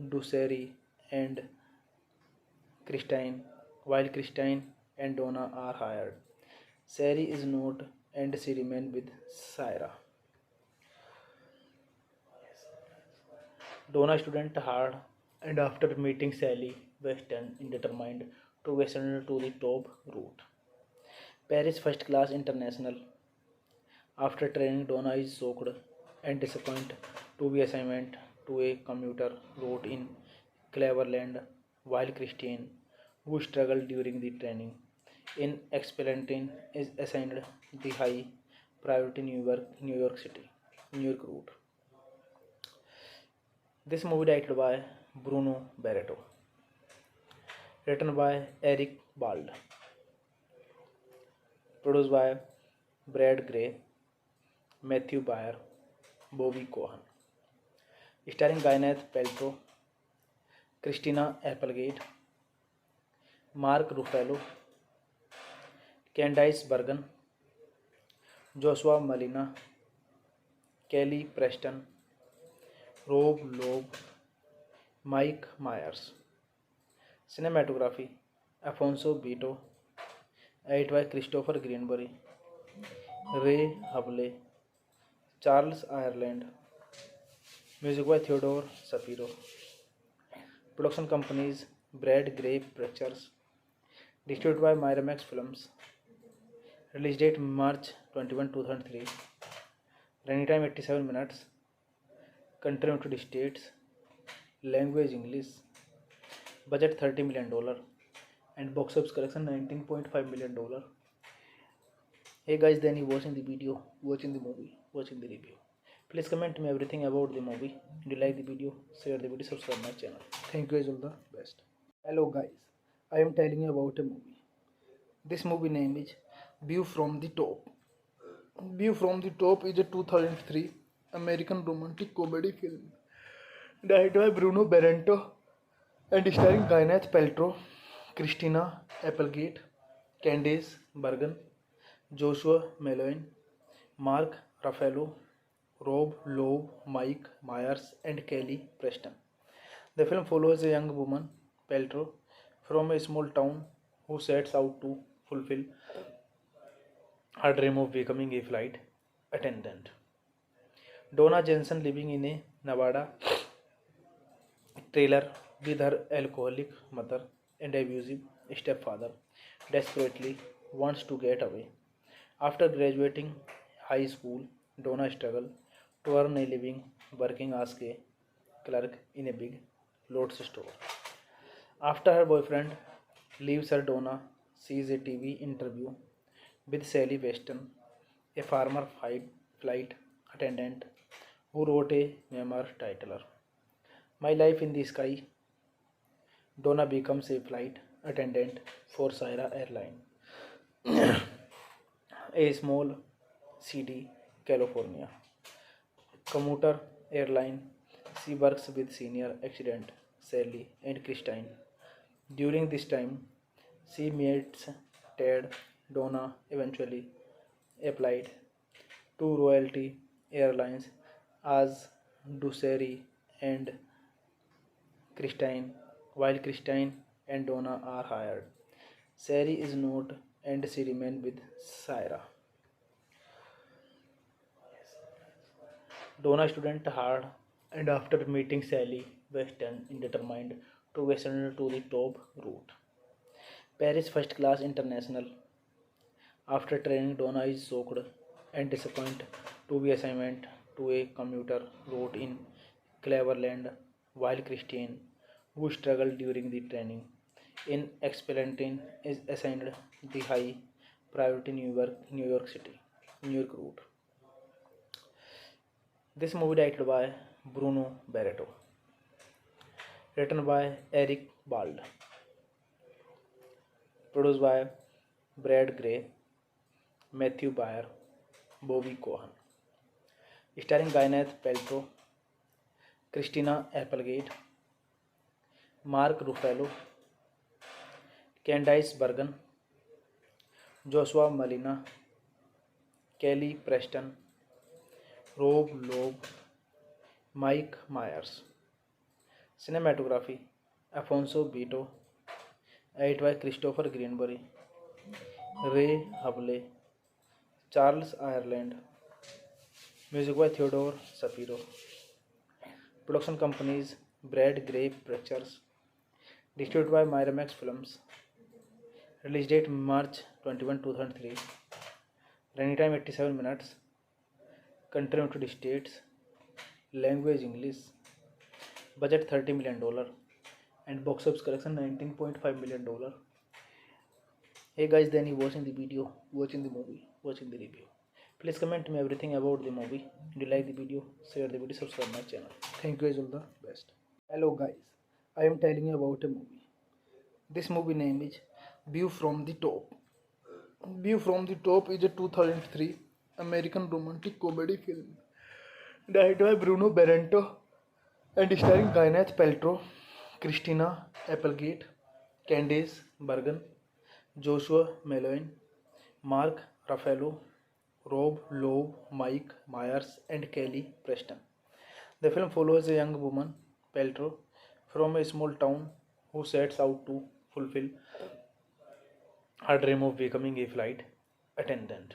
do Sherry and Christine, while Christine and Donna are hired. Sherry is not and she remains with Syra. Donna student hard and after meeting Sally Weston is determined to ascend to the top route. Paris First Class International. After training, Donna is shocked and disappointed to be assigned to a commuter route in Cleveland, while Christine, who struggled during the training in Expelantine is assigned the high priority New York City, New York route. This movie directed by Bruno Barreto, written by Eric Bald, produced by Brad Gray, Matthew Baer, Bobby Cohen, starring Gwyneth Paltrow, Christina Applegate, Mark Ruffalo, Candice Bergen, Joshua Malina, Kelly Preston, Rob Loeb, Mike Myers. Cinematography Alfonso Beto, edited by Christopher Greenbury, Ray Hable, Charles Ireland, music by Theodore Shapiro. Production companies Brad Gray Pictures, distributed by Miramax Films. Release date March 21, 2003. Running time 87 minutes. Country United States. Language English. Budget $30 million. And box office collection $19.5 million. Hey guys, then you watching the video, watching the movie, watching the review. Please comment me everything about the movie. If you like the video, share the video, subscribe my channel. Thank you guys, all the best. Hello guys, I am telling you about a movie. This movie name is View from the Top. View from the Top is a 2003 American romantic comedy film directed by Bruno Barreto and starring Gwyneth Paltrow, Christina Applegate, Candice Bergen, Joshua Malone, Mark Ruffalo, Rob Loeb, Mike Myers, and Kelly Preston. The film follows a young woman, Paltrow, from a small town who sets out to fulfill her dream of becoming a flight attendant. Donna Jensen, living in a Nevada trailer with her alcoholic mother and abusive stepfather, desperately wants to get away. After graduating high school, Donna struggles to earn a living working as a clerk in a big clothes store. After her boyfriend leaves her, Donna sees a TV interview with Sally Weston, a former flight attendant who wrote a memoir titled My Life in the Sky. Donna becomes a flight attendant for Syra Airline, a small city, California commuter airline. She works with senior accident Sally and Christine. During this time, she meets Ted. Donna eventually applied to Royalty Airlines as do Sherry and Christine, while Christine and Donna are hired. Sherry is not, and she remains with Syra. Donna student hard, and after meeting Sally Weston, is determined to ascend to the top route. Paris First Class International. After training, Donna is shocked and disappointed to be assigned to a commuter route in Cleveland, while Christine, who struggled during the training in Expelantine, is assigned the high priority New York City, New York route. This movie directed by Bruno Barreto, written by Eric Bald, produced by Brad Gray, Matthew Baer, Bobby Cohen, starring Gwyneth Paltrow, Christina Applegate, Mark Ruffalo, Candice Bergen, Joshua Malina, Kelly Preston, Rob Loeb, Mike Myers. Cinematography Alfonso Beto, edited by Christopher Greenbury, Ray Hable, Charles Ireland, music by Theodore Shapiro. Production companies Brad Gray Pictures, distributed by Miramax Films. Release date March 21, 2003. Running time 87 minutes. Country United States. Language English. Budget $30 million. And box office collection $19.5 million. Hey guys, then you watching the video, watching the movie, watching the review. Please comment me everything about the movie. If you like the video, share the video, subscribe my channel. Thank you guys, all the best. Hello guys, I am telling you about a movie. This movie name is View from the Top. View from the Top is a 2003 American romantic comedy film directed by Bruno Barrento and starring Gwyneth Paltrow, Christina Applegate, Candice Bergen, Joshua Malone, Mark Ruffalo, Rob Lowe, Mike Myers, and Kelly Preston. The film follows a young woman, Paltrow, from a small town who sets out to fulfill her dream of becoming a flight attendant.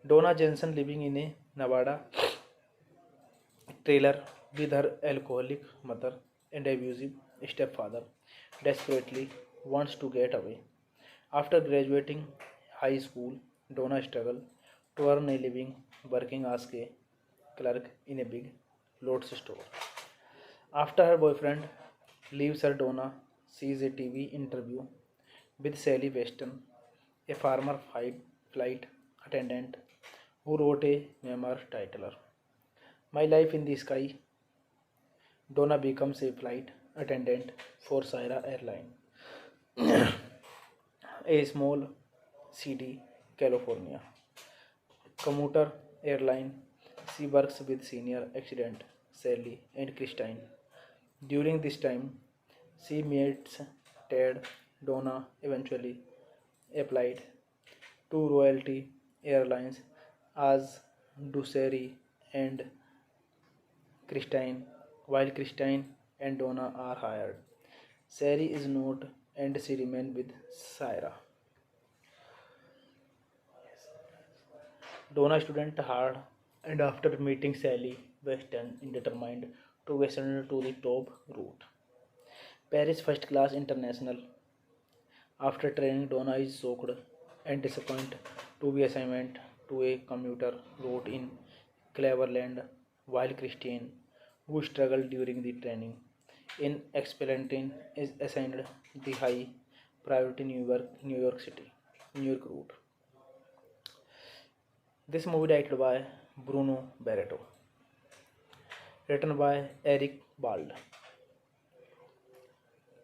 Donna Jensen, living in a Nevada trailer with her alcoholic mother and abusive stepfather, desperately wants to get away. After graduating high school, Donna struggles to earn a living working as a clerk in a big clothes store. After her boyfriend leaves her, Donna sees a TV interview with Sally Weston, a former flight attendant who wrote a memoir titled My Life in the Sky. Donna becomes a flight attendant for Syra Airline, a small city, California commuter airline. She works with senior accident Sally and Christine. During this time, she meets Ted. Donna eventually applied to Royalty Airlines as Duceri and Christine, while Christine and Donna are hired. Sari is not, and she remains with Syra. Donna student hard, and after meeting Sally Weston, is determined to ascend to the top route. Paris First Class International. After training, Donna is shocked and disappointed to be assigned to a commuter route in Cleveland, while Christine, who struggled during the training in Expellentin, is assigned the high priority New York City, New York route. This movie directed by Bruno Barreto, written by Eric Bald,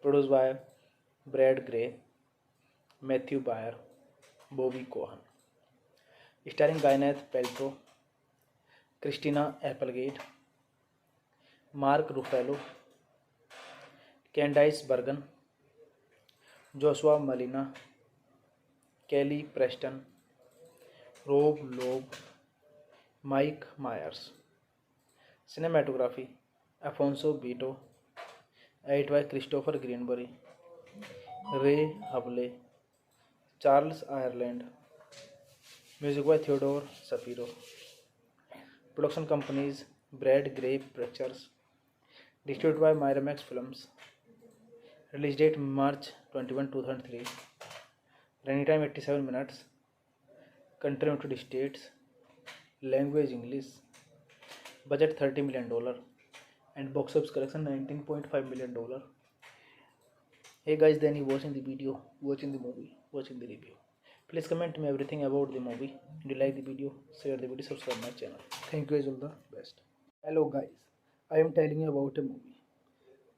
produced by Brad Gray, Matthew Baer, Bobby Cohen, starring Gwyneth Paltrow, Christina Applegate, Mark Ruffalo, Candice Bergen, Joshua Malina, Kelly Preston, Rob Loeb, Mike Myers. Cinematography Alfonso Beto, edited by Christopher Greenberry, Ray Hable, Charles Ireland, music by Theodore Shapiro. Production companies Brad Gray Pictures, distributed by Miramax Films. Release date March 21, 2003. Running time 87 minutes. Country United States. Language English. Budget $30 million. And box office collection $19.5 million. Hey guys, then you watching the video, watching the movie, watching the review. Please comment me everything about the movie. If you like the video, share the video, subscribe my channel. Thank you guys, all the best. Hello guys, I am telling you about a movie.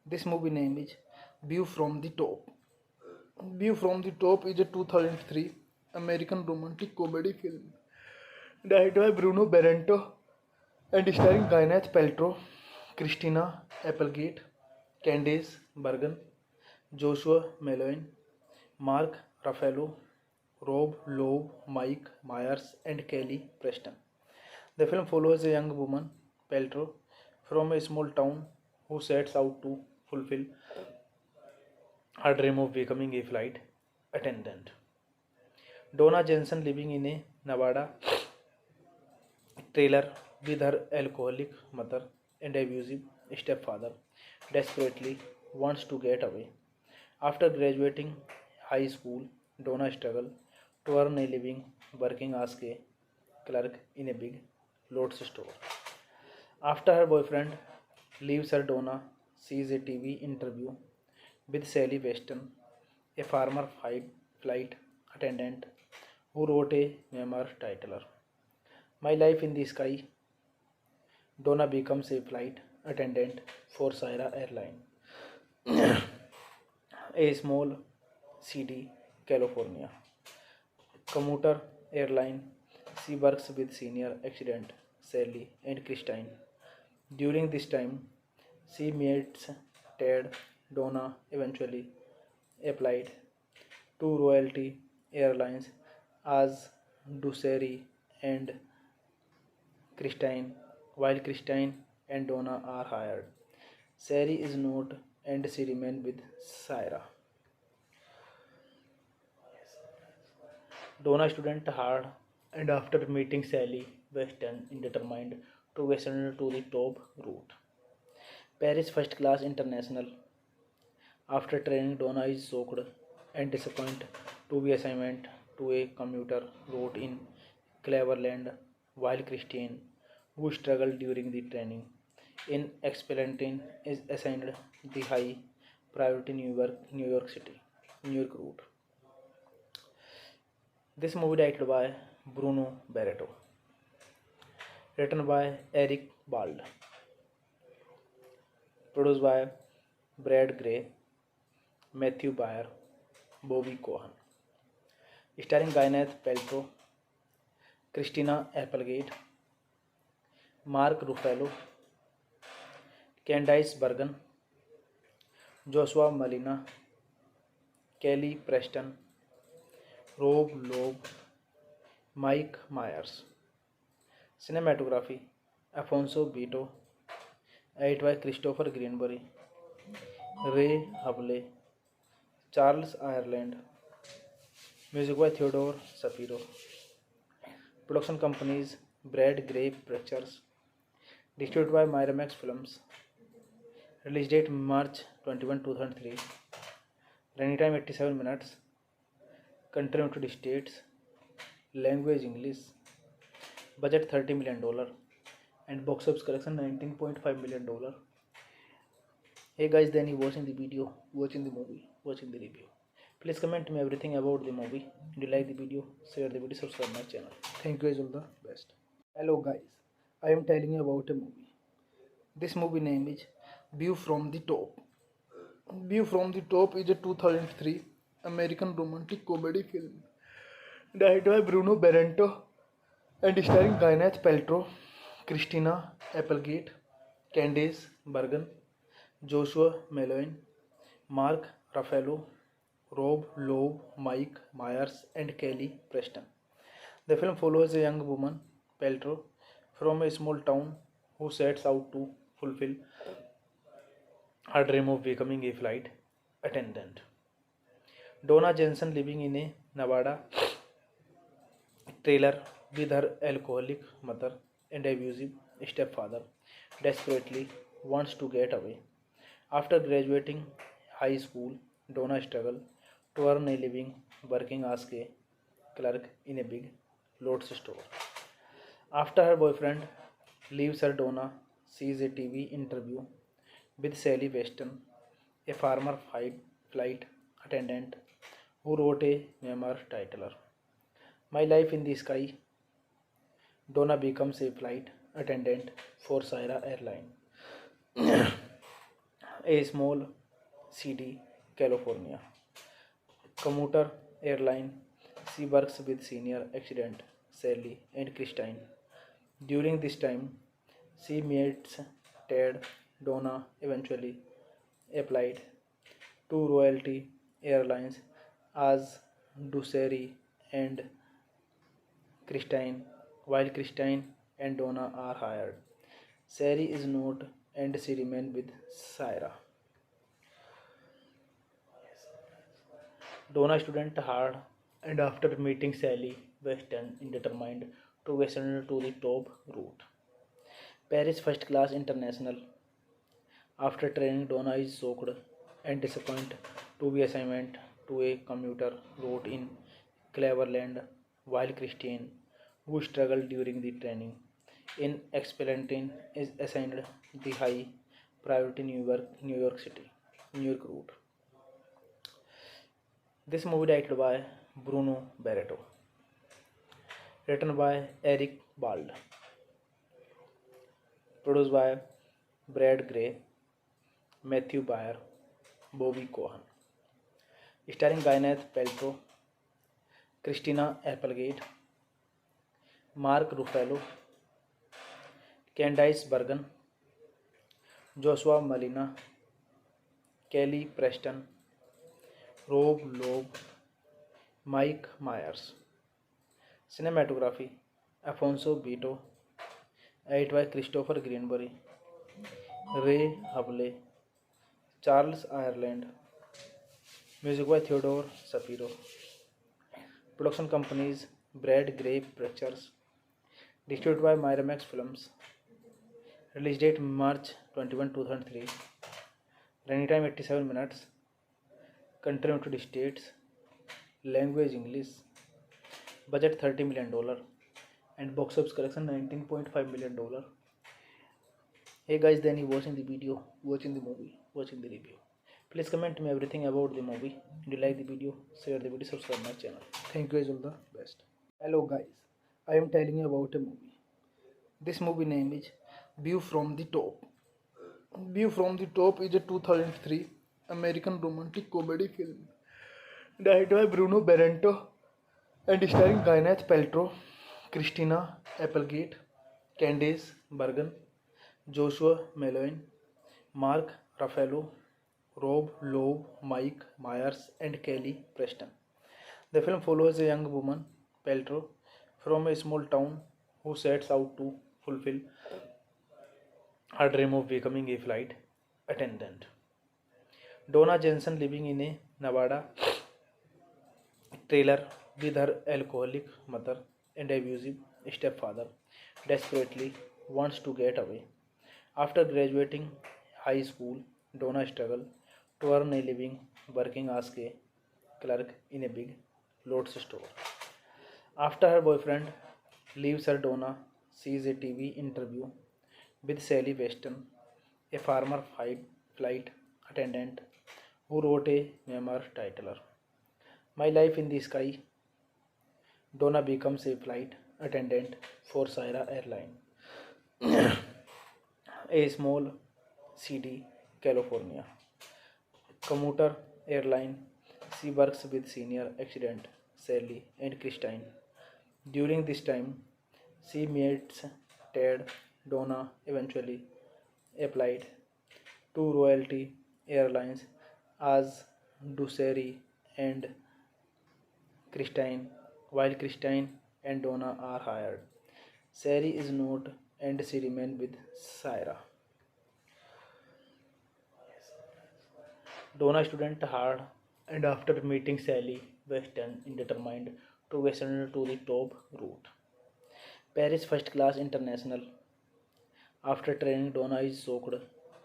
This movie name is View from the Top. View from the Top is a 2003 American romantic comedy film directed by Bruno Barrento and starring Gwyneth Paltrow, Christina Applegate, Candice Bergen, Joshua Malone, Mark Ruffalo, Rob Lowe, Mike Myers, and Kelly Preston. The film follows a young woman, Paltrow, from a small town who sets out to fulfill her dream of becoming a flight attendant. Donna Jensen, living in a Nevada trailer with her alcoholic mother and abusive stepfather, desperately wants to get away. After graduating high school, Donna struggles to earn a living working as a clerk in a big clothes store. After her boyfriend leaves her, Donna sees a TV interview with Sally Weston, a former flight attendant who wrote a memoir titled My Life in the Sky. Donna becomes a flight attendant for Syra Airline, a small city, California. Commuter airline. She works with senior accident Sally and Christine. During this time, she meets Ted. Donna eventually applied to Royalty Airlines as Duceri and Christine, while Christine and Donna are hired. Sari is not and she remains with Syra. Donna student hard and after meeting Sally Weston is determined to ascend to the top route. Paris first class international. After training, Donna is shocked and disappointed to be assigned to a commuter route in Cleveland, while Christine, who struggled during the training in Expellentin, is assigned the high priority New York City, New York route. This movie directed by Bruno Barreto, written by Eric Bald, produced by Brad Gray, Matthew Baer, Bobby Cohen, starring Gwyneth Paltrow, Christina Applegate, Mark Ruffalo, Candice Bergen, Joshua Malina, Kelly Preston, Rob Loeb, Mike Myers. Cinematography Alfonso Beto, edited by Christopher Greenberry, Ray Hable, Charles Ireland, music by Theodore Shapiro. Production companies Brad Gray Pictures, distributed by Miramax Films. Release date March 21, 2003. Running time 87 minutes. Country United States. Language English. Budget $30 million and box office collection $19.5 million. Hey guys, then you watching the video, watching the movie, watching the review. Please comment me everything about the movie. Do you like the video? Share the video, subscribe my channel. Thank you guys, all the best. Hello guys, I am telling you about a movie. This movie name is View from the Top. View from the Top is a 2003 American romantic comedy film directed by Bruno Barreto and starring Gwyneth Paltrow, Christina Applegate, Candice Bergen, Joshua Malone, Mark Ruffalo, Rob Loeb, Mike Myers, and Kelly Preston. The film follows a young woman, Paltrow, from a small town who sets out to fulfill her dream of becoming a flight attendant. Donna Jensen, living in a Nevada trailer with her alcoholic mother and abusive stepfather, desperately wants to get away. After graduating high school, Donna struggles to earn a living working as a clerk in a big clothes store. After her boyfriend leaves her, Donna sees a TV interview with Sally Weston, a former flight attendant who wrote a memoir titled My Life in the Sky. Donna becomes a flight attendant for Syra Airline, a small city, California. Commuter airline. She works with senior accident Sally and Christine. During this time, she meets Ted. Donna eventually applied to Royalty Airlines as Duceri and Christine, while Christine and Donna are hired. Sari is not and she remains with Syra. Donna student hard and after meeting Sally Weston is determined to ascend to the top route. Paris first class international. After training, Donna is shocked and disappointed to be assigned to a commuter route in Cleveland, while Christine, who struggled during the training in Expellentin, is assigned the high priority New York City, New York route. This movie directed by Bruno Barreto. Written by Eric Bald. Produced by Brad Gray, Matthew Baer, Bobby Cohen. Starring Gwyneth Paltrow, Christina Applegate, Mark Ruffalo, Candice Bergen, Joshua Malina, Kelly Preston, Rob Loeb, Mike Myers. Cinematography Alfonso Beto. Edited by Christopher Greenbury, Ray Hubley, Charles Ireland. Music by Theodore Shapiro. Production companies Brad Gray Pictures. Distributed by Miramax Films. Release date March 21, 2003. Running time 87 minutes. Country United States. Language English. Budget $30 million. And box office collection $19.5 million. Hey guys, then you watching the video, watching the movie, watching the review. Please comment me everything about the movie. Do you like the video? Share the video, subscribe my channel. Thank you guys, all the best. Hello guys, I am telling you about a movie. This movie name is View from the Top. View from the Top is a 2003 American romantic comedy film directed by Bruno Barreto and starring Gwyneth Paltrow, Christina Applegate, Candice Bergen, Joshua Malone, Mark Ruffalo, Rob Loeb, Mike Myers, and Kelly Preston. The film follows a young woman, Paltrow, from a small town who sets out to fulfill her dream of becoming a flight attendant. Donna Jensen, living in a Nevada trailer with her alcoholic mother and abusive stepfather, desperately wants to get away. After graduating high school, Donna struggles to earn a living working as a clerk in a big clothes store. After her boyfriend leaves her, Donna sees a TV interview with Sally Weston, a former flight attendant who wrote a memoir titled My Life in the Sky. Donna becomes a flight attendant for Syra Airline, a small city, California commuter airline. She works with senior accident Sally and Christine. During this time, she meets Ted. Donna eventually applied to Royalty Airlines as do Sherry and Christine, while Christine and Donna are hired. Sherry is not, and she remains with Syra. Donna student hard, and after meeting Sally Weston is determined to ascend to the top route. Paris First Class International. After training, Donna is shocked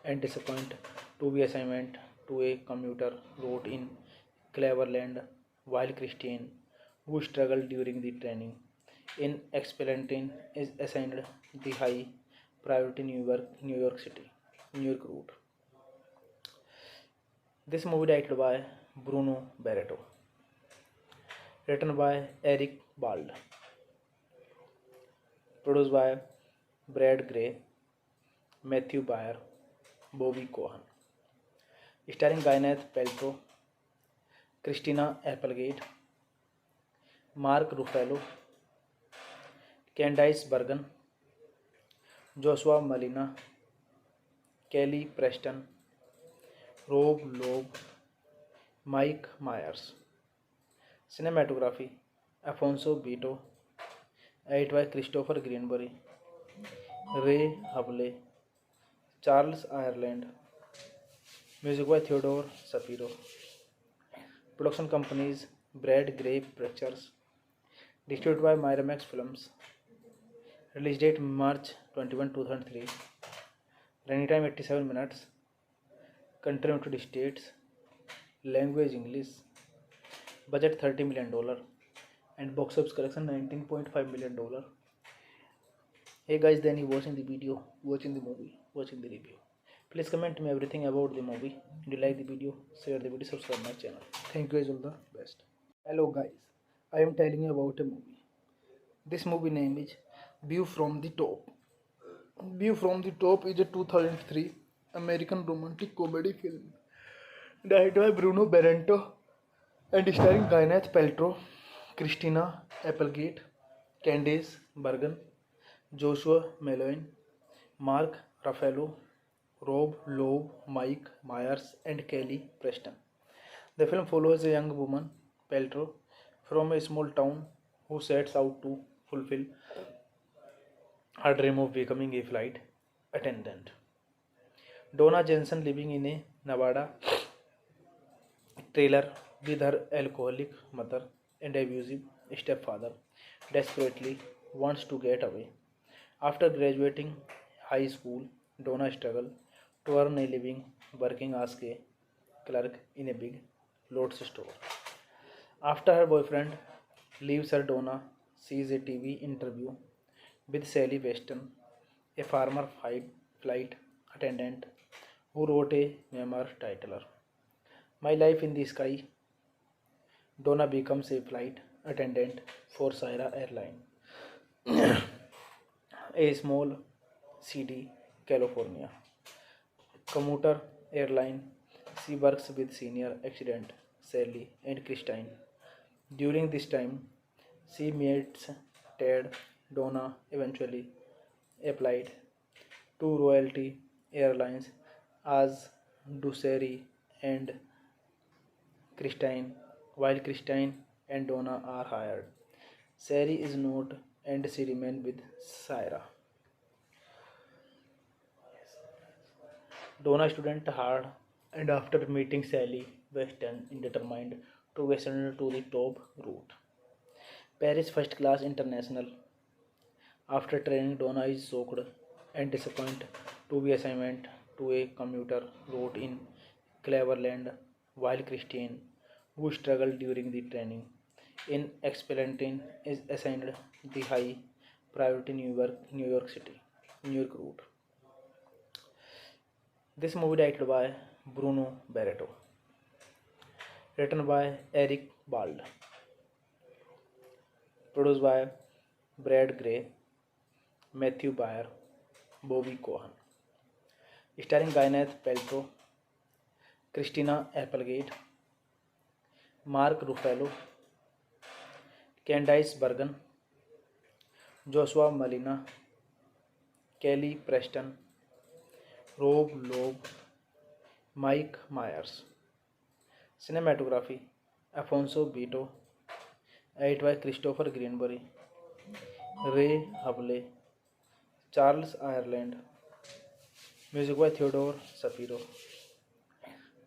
and disappointed to be assigned to a commuter route in Cleveland, while Christine, who struggled during the training in Expellentin, is assigned the high priority New York route. This movie directed by Bruno Barreto. Written by Eric Bald. Produced by Brad Gray, Matthew Baer, Bobby Cohen. Starring Gwyneth Paltrow, Christina Applegate, Mark Ruffalo, Candice Bergen, Joshua Malina, Kelly Preston, Rob Loeb, Mike Myers. Cinematography Alfonso Beto. Edited by Christopher Greenbury, Ray Hubley, Charles Ireland. Music by Theodore Shapiro. Production companies Brad Gray Pictures. Distributed by Miramax Films. Release date March 21, 2003. Running time 87 minutes. Country United States. Language English. Budget $30 million. And box office collection $19.5 million. Hey guys, then you watching the video, watching the movie, watching the review. Please comment me everything about the movie. Do you like the video? Share the video, subscribe my channel. Thank you guys, all the best. Hello guys, I am telling you about a movie. This movie name is View from the Top. View from the Top is a 2003 American romantic comedy film directed by Bruno Barrento and starring Gwyneth Paltrow, Christina Applegate, Candice Bergen, Joshua Malone, Mark Ruffalo, Rob Loeb, Mike Myers, and Kelly Preston. The film follows a young woman, Paltrow, from a small town who sets out to fulfill her dream of becoming a flight attendant. Donna Jensen, living in a Nevada trailer with her alcoholic mother and abusive stepfather, desperately wants to get away. After graduating high school, Donna struggles to earn a living working as a clerk in a big clothes store. After her boyfriend leaves her, Donna sees a TV interview with Sally Weston, a former flight attendant who wrote a memoir titled My Life in the Sky. Donna becomes a flight attendant for Syra Airline, a small city, California commuter airline. She works with senior accident Sally and Christine. During this time, she meets Ted. Donna eventually applied to Royalty Airlines as do Sherry and Christine, while Christine and Donna are hired. Sherry is not, and she remains with Syra. Donna student hard, and after meeting Sally Weston, is determined to ascend to the top route. Paris First Class International. After training, Donna is shocked and disappointed to be assigned to a commuter route in Cleveland, while Christine, who struggled during the training in Expellentin, is assigned the high priority New York City, New York route. This movie directed by Bruno Barreto, written by Eric Bald, produced by Brad Gray, Matthew Baer, Bobby Cohen, starring Gwyneth Paltrow, Christina Applegate, Mark Ruffalo, Candice Bergen, Joshua Malina, Kelly Preston, Rob Loeb, Mike Myers. Cinematography Alfonso Beto, edited by Christopher Greenberry, Ray Hable, Charles Ireland, music by Theodore Shapiro.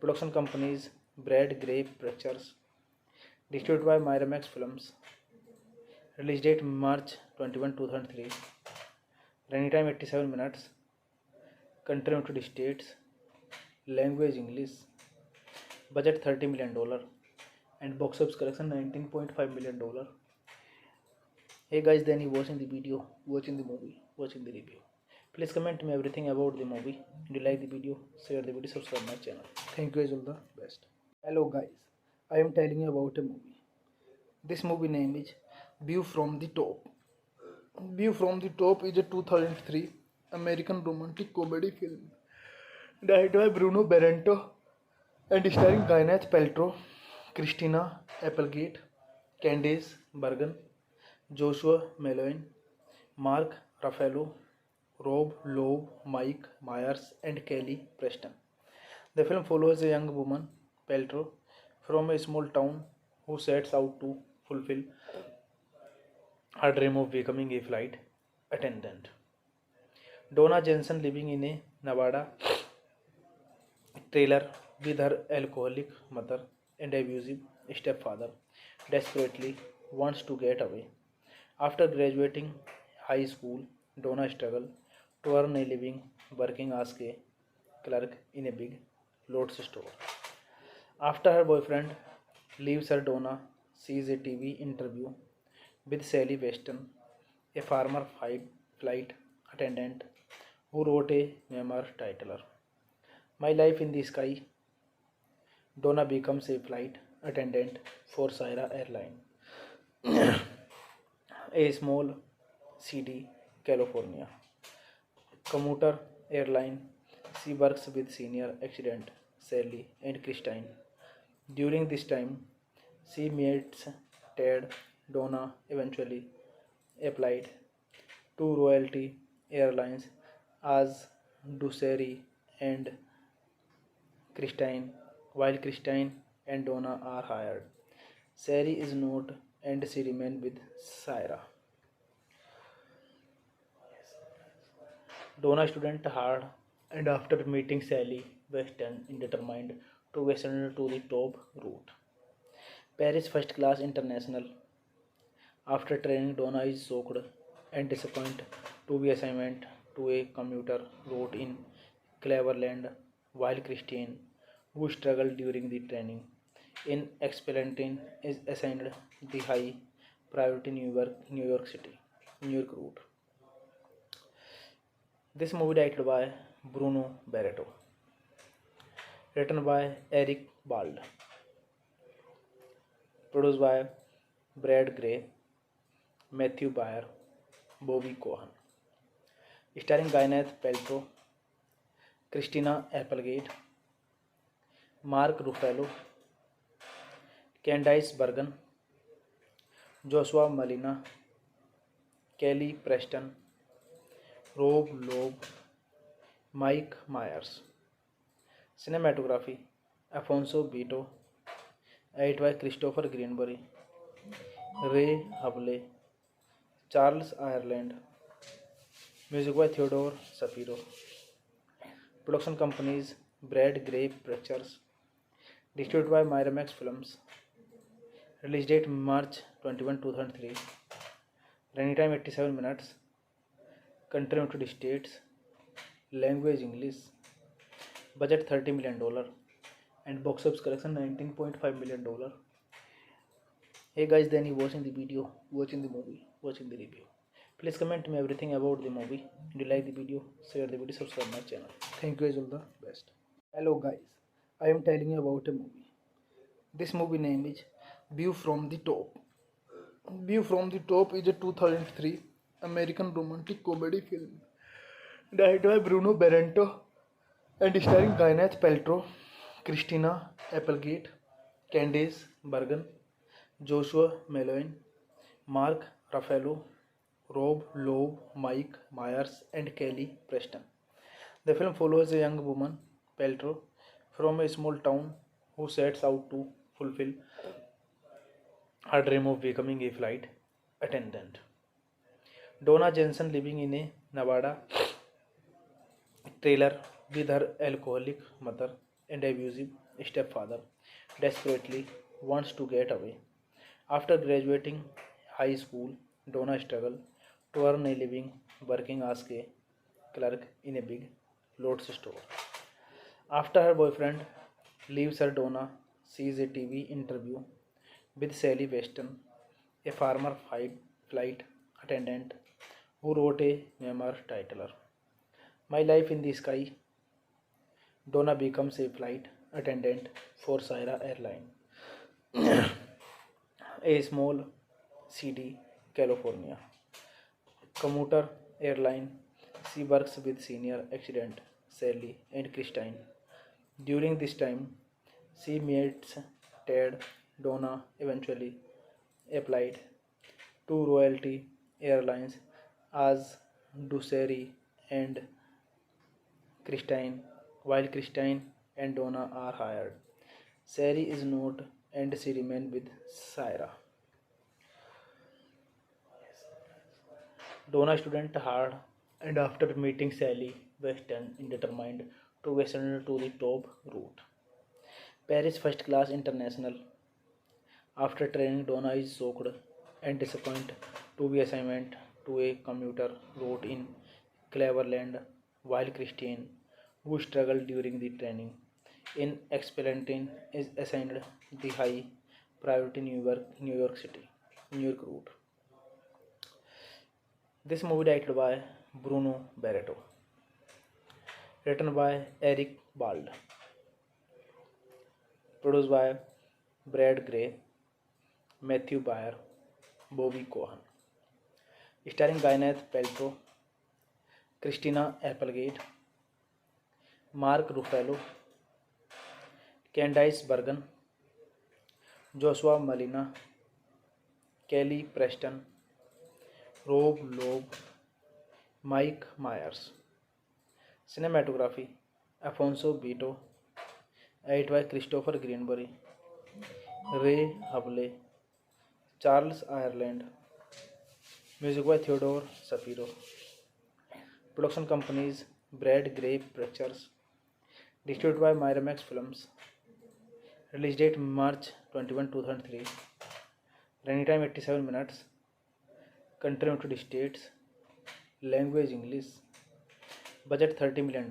Production companies Brad Gray Pictures, distributed by Miramax Films. Release date March 21, 2003. Running time 87 minutes. Country United States. Language English. Budget $30 million. And box office collection $19.5 million. Hey guys, then you watching the video, watching the movie, watching the review. Please comment me everything about the movie. If you like the video, share the video, subscribe my channel. Thank you guys, all the best. Hello guys, I am telling you about a movie. This movie name is View from the Top. View from the Top is a 2003 American romantic comedy film directed by Bruno Barrento and starring Gwyneth Paltrow, Christina Applegate, Candice Bergen, Joshua Malone, Mark Ruffalo, Rob Loeb, Mike Myers, and Kelly Preston. The film follows a young woman, Paltrow, from a small town who sets out to fulfill her dream of becoming a flight attendant. Donna Jensen, living in a Nevada trailer with her alcoholic mother and abusive stepfather, desperately wants to get away. After graduating high school, Donna struggles to earn a living working as a clerk in a big clothes store. After her boyfriend leaves her, Donna sees a TV interview with Sally Weston, a former flight attendant who wrote a memoir titled My Life in the Sky. Donna becomes a flight attendant for Syra Airline, A small city, California. Commuter airline. She works with senior accident Sally and Christine. During this time, she meets Ted. Donna eventually applied to Royalty Airlines as Duceri and Christine, while Christine and Donna are hired. Sari is not and she remains with Syra. Donna student hard and after meeting Sally Weston is determined to ascend to the top route. Paris first class international. After training Donna is shocked and disappointed to be assigned to a commuter route in Cleveland while Christine, who struggled during the training in Expellentin, is assigned the high priority New York City, New York route. This movie directed by Bruno Barreto, written by Eric Bald, produced by Brad Gray, Matthew Baer, Bobby Cohen, starring Gwyneth Paltrow, Christina Applegate, Mark Ruffalo, Candice Bergen, Joshua Malina, Kelly Preston, Rob Loeb, Mike Myers. Cinematography Alfonso Beto, edited by Christopher Greenbury, Ray Hable, Charles Ireland, music by Theodore Shapiro. Production companies Brad Gray Pictures, distributed by Miramax Films. Release date March 21, 2003. Running time 87 minutes. Country United States. Language English. Budget $30 million. And box office collection $19.5 million. Hey guys, then you watching the video, watching the movie, watching the review. Please comment me everything about the movie. Do you like the video? Share the video, subscribe my channel. Thank you guys, all the best. Hello guys, I am telling you about a movie. This movie name is View from the Top. View from the Top is a 2003 American romantic comedy film directed by Bruno Barreto and starring Gwyneth Paltrow, Christina Applegate, Candice Bergen, Joshua Malone, Mark Ruffalo, Rob Loeb, Mike Myers, and Kelly Preston. The film follows a young woman, Paltrow, from a small town who sets out to fulfill her dream of becoming a flight attendant. Donna Jensen, living in a Nevada trailer with her alcoholic mother and abusive stepfather, desperately wants to get away. After graduating high school, Donna struggles to earn a living working as a clerk in a big clothes store. After her boyfriend leaves her, Donna sees a TV interview with Sally Weston, a former flight attendant who wrote a memoir titled My Life in the Sky. Donna becomes a flight attendant for Syra Airline, a small city, California. Commuter airline. She works with senior accident Sally and Christine. During this time, she meets Ted. Donna eventually applied to Royalty Airlines as Duceri and Christine, while Christine and Donna are hired. Sari is not and she remains with Syra. Donna student hard and after meeting Sally Weston is determined to ascend to the top route. Paris first class international. After training, Donna is shocked and disappointed to be assigned to a commuter route in Cleveland while Christine, who struggled during the training in Expellentin, is assigned the high priority New York City, New York route. This movie directed by Bruno Barreto, written by Eric Bald, produced by Brad Gray, Matthew Baer, Bobby Cohen, starring Gwyneth Paltrow, Christina Applegate, Mark Ruffalo, Candice Bergen, Joshua Malina, Kelly Preston, Rob Loeb, Mike Myers. Cinematography Alfonso Beto, edited by Christopher Greenberry, Ray Hubley, Charles Ireland, music by Theodore Shapiro. Production companies Brad Gray Pictures, distributed by Miramax Films. Release date March 21, 2003. Running time 87 minutes. Country United States. Language English. Budget $30 million.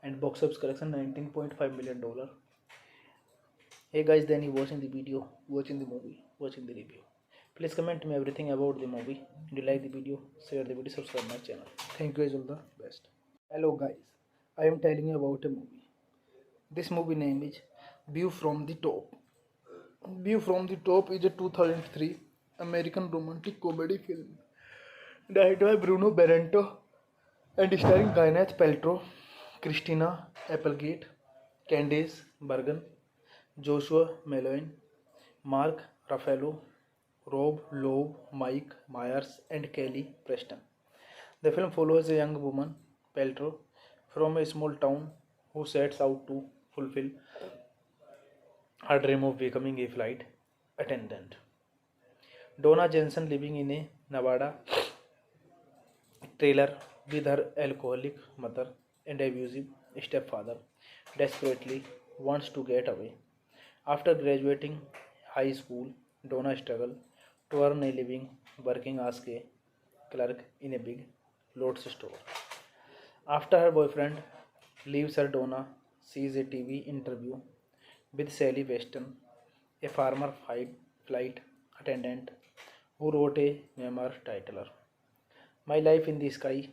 And box office collection $19.5 million. Hey guys, then you watching the video, watching the movie, watching the review. Please comment me everything about the movie. Do you like the video? Share the video, subscribe my channel. Thank you guys, all the best. Hello guys, I am telling you about a movie. This movie name is View from the Top. View from the Top is a 2003 American romantic comedy film directed by Bruno Barrento and starring Gwyneth Paltrow, Christina Applegate, Candice Bergen, Joshua Malone, Mark Ruffalo, Rob Loeb, Mike Myers, and Kelly Preston. The film follows a young woman, Paltrow, from a small town who sets out to fulfill her dream of becoming a flight attendant. Donna Jensen, living in a Nevada trailer with her alcoholic mother and abusive stepfather, desperately wants to get away. After graduating high school, Donna struggles to earn a living working as a clerk in a big clothes store. After her boyfriend leaves her, Donna sees a TV interview with Sally Weston, a former flight attendant who wrote a memoir titled My Life in the Sky.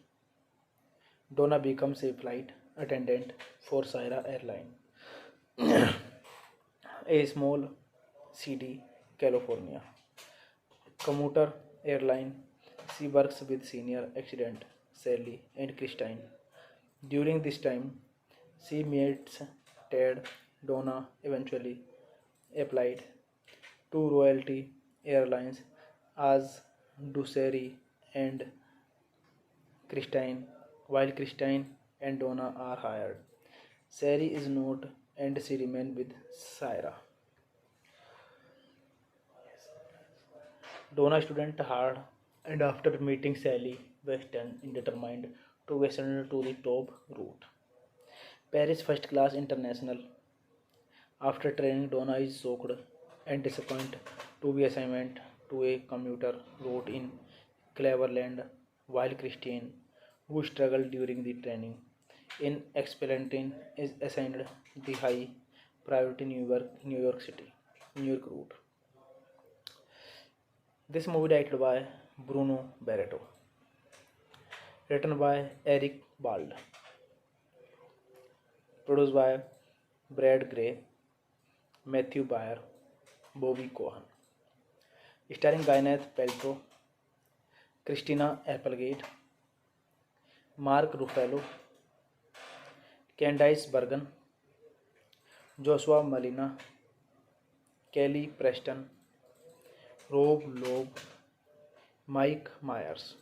Donna becomes a flight attendant for Syra Airline, a small city, California commuter airline. She works with senior accident Sally and Christine. During this time, she meets Ted. Donna eventually applied to Royalty Airlines as Duceri and Christine, while Christine and Donna are hired. Sari is not, and she remains with Syra. Donna student hard, and after meeting Sally Weston is determined to ascend to the top route. Paris First Class International. After training, Donna is shocked and disappointed to be assigned to a commuter route in Cleveland, while Christine, who struggled during the training in Expellentin, is assigned the high priority New York City, New York route. This movie directed by Bruno Barreto, written by Eric Bald, produced by Brad Gray, Matthew Baer, Bobby Cohen, starring Gwyneth Paltrow, Christina Applegate, Mark Ruffalo, Candice Bergen, Joshua Malina, Kelly Preston, Rob Loeb, Mike Myers.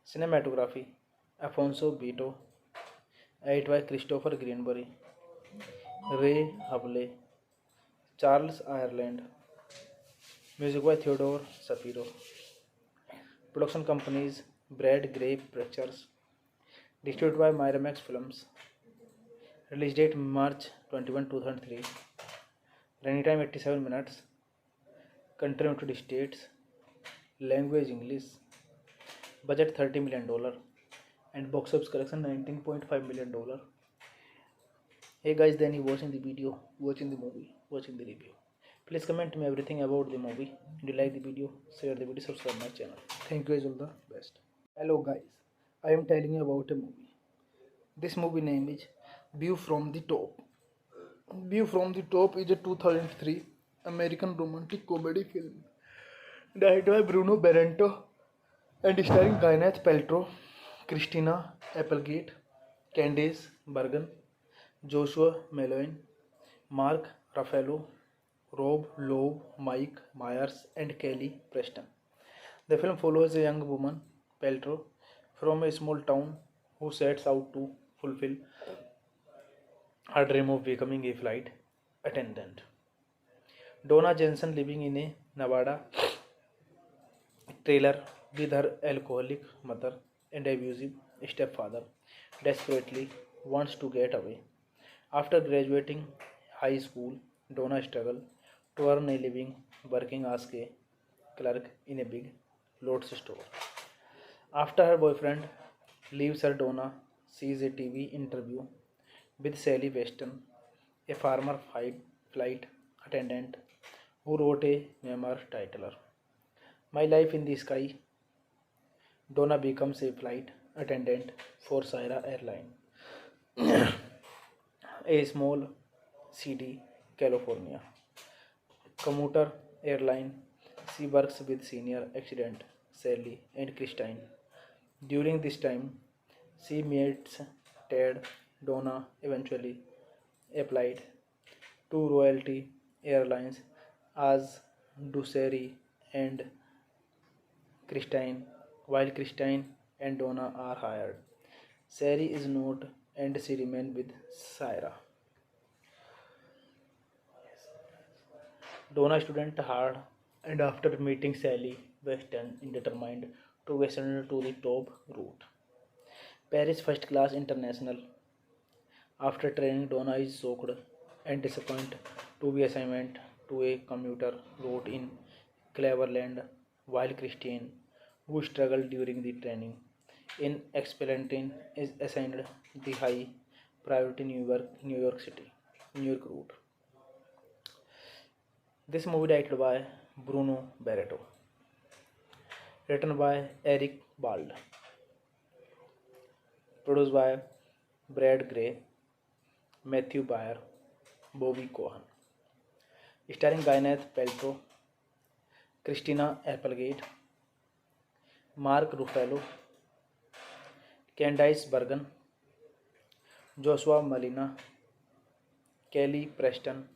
Cinematography Alfonso Beto, edited by Christopher Greenberry, Ray Hubley, Charles Ireland, music by Theodore Shapiro. Production companies Brad Gray Pictures, distributed by Miramax Films. Release date March 21, 2003. Running time 87 minutes. Country United States. Language English. Budget $30 million. And box office collection $19.5 million. Hey guys, then you watching the video, watching the movie, watching the review. Please comment me everything about the movie. Do you like the video? Share the video, subscribe my channel. Thank you guys, all the best. Hello guys, I am telling you about a movie. This movie name is View from the Top. View from the Top is a 2003 American romantic comedy film directed by Bruno Barrento and starring Gwyneth Paltrow, Christina Applegate, Candice Bergen, Joshua Malone, Mark Ruffalo, Rob Loeb, Mike Myers, and Kelly Preston. The film follows a young woman, Paltrow, from a small town who sets out to fulfill her dream of becoming a flight attendant. Donna Jensen, living in a Nevada trailer with her alcoholic mother and abusive stepfather, desperately wants to get away. After graduating high school, Donna struggles to earn a living working as a clerk in a big clothes store. After her boyfriend leaves her, Donna sees a TV interview with Sally Weston, a former flight attendant who wrote a memoir titled My Life in the Sky. Donna becomes a flight attendant for Syra Airline, a small city, California commuter airline. She works with senior accident Sally and Christine. During this time, she meets Ted. Donna eventually applied to Royalty Airlines as do Sherry and Christine, while Christine and Donna are hired. Sherry is not, and she remains with Syra. Donna student hard, and after meeting Sally Weston is determined to ascend to the top route. Paris First Class International. After training, Donna is shocked and disappointed to be assigned to a commuter route in Cleveland, while Christine, who struggled during the training in Expellentin, is assigned the high priority New York City, New York route. This movie directed by Bruno Barreto, written by Eric Bald, produced by Brad Gray, Matthew Baer, Bobby Cohen, starring Gwyneth Paltrow, Christina Applegate, Mark Ruffalo, Candice Bergen, Joshua Malina, Kelly Preston,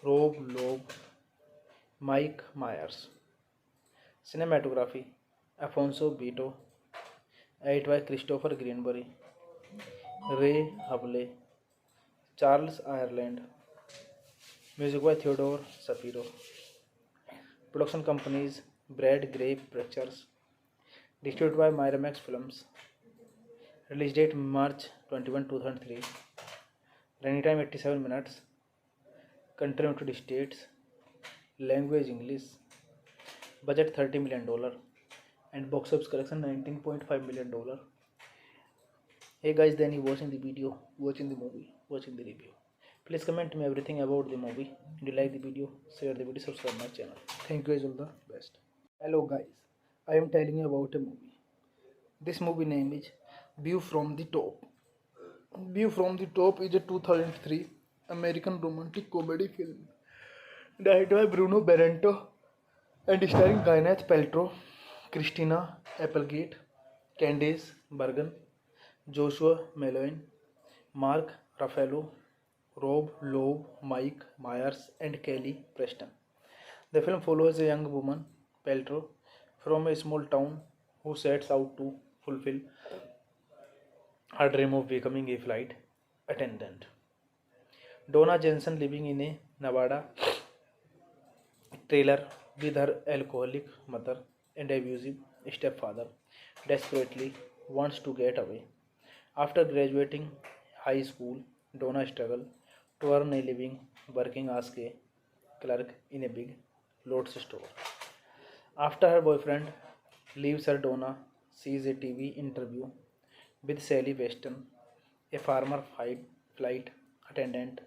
Rob Loeb, Mike Myers. Cinematography Alfonso Beto, edited by Christopher Greenberry, Ray Hable, Charles Ireland, music by Theodore Shapiro. Production companies Brad Gray Pictures, distributed by Miramax Films. Release date March 21, 2003. Running time 87 minutes. Country United States. Language English. Budget $30 million. And box office collection $19.5 million. Hey guys, then you watching the video, watching the movie, watching the review. Please comment me everything about the movie. If you like the video, share the video, subscribe my channel. Thank you guys, all the best. Hello guys, I am telling you about a movie. This movie name is View from the Top. View from the Top is a 2003 American romantic comedy film directed by Bruno Barrento and starring Gwyneth Paltrow, Christina Applegate, Candice Bergen, Joshua Malone, Mark Ruffalo, Rob Loeb, Mike Myers, and Kelly Preston. The film follows a young woman, Paltrow, from a small town who sets out to fulfill her dream of becoming a flight attendant. Donna Jensen, living in a Nevada trailer with her alcoholic mother and abusive stepfather, desperately wants to get away. After graduating high school, Donna struggles to earn a living working as a clerk in a big clothes store. After her boyfriend leaves her, Donna sees a TV interview with Sally Weston, a former flight attendant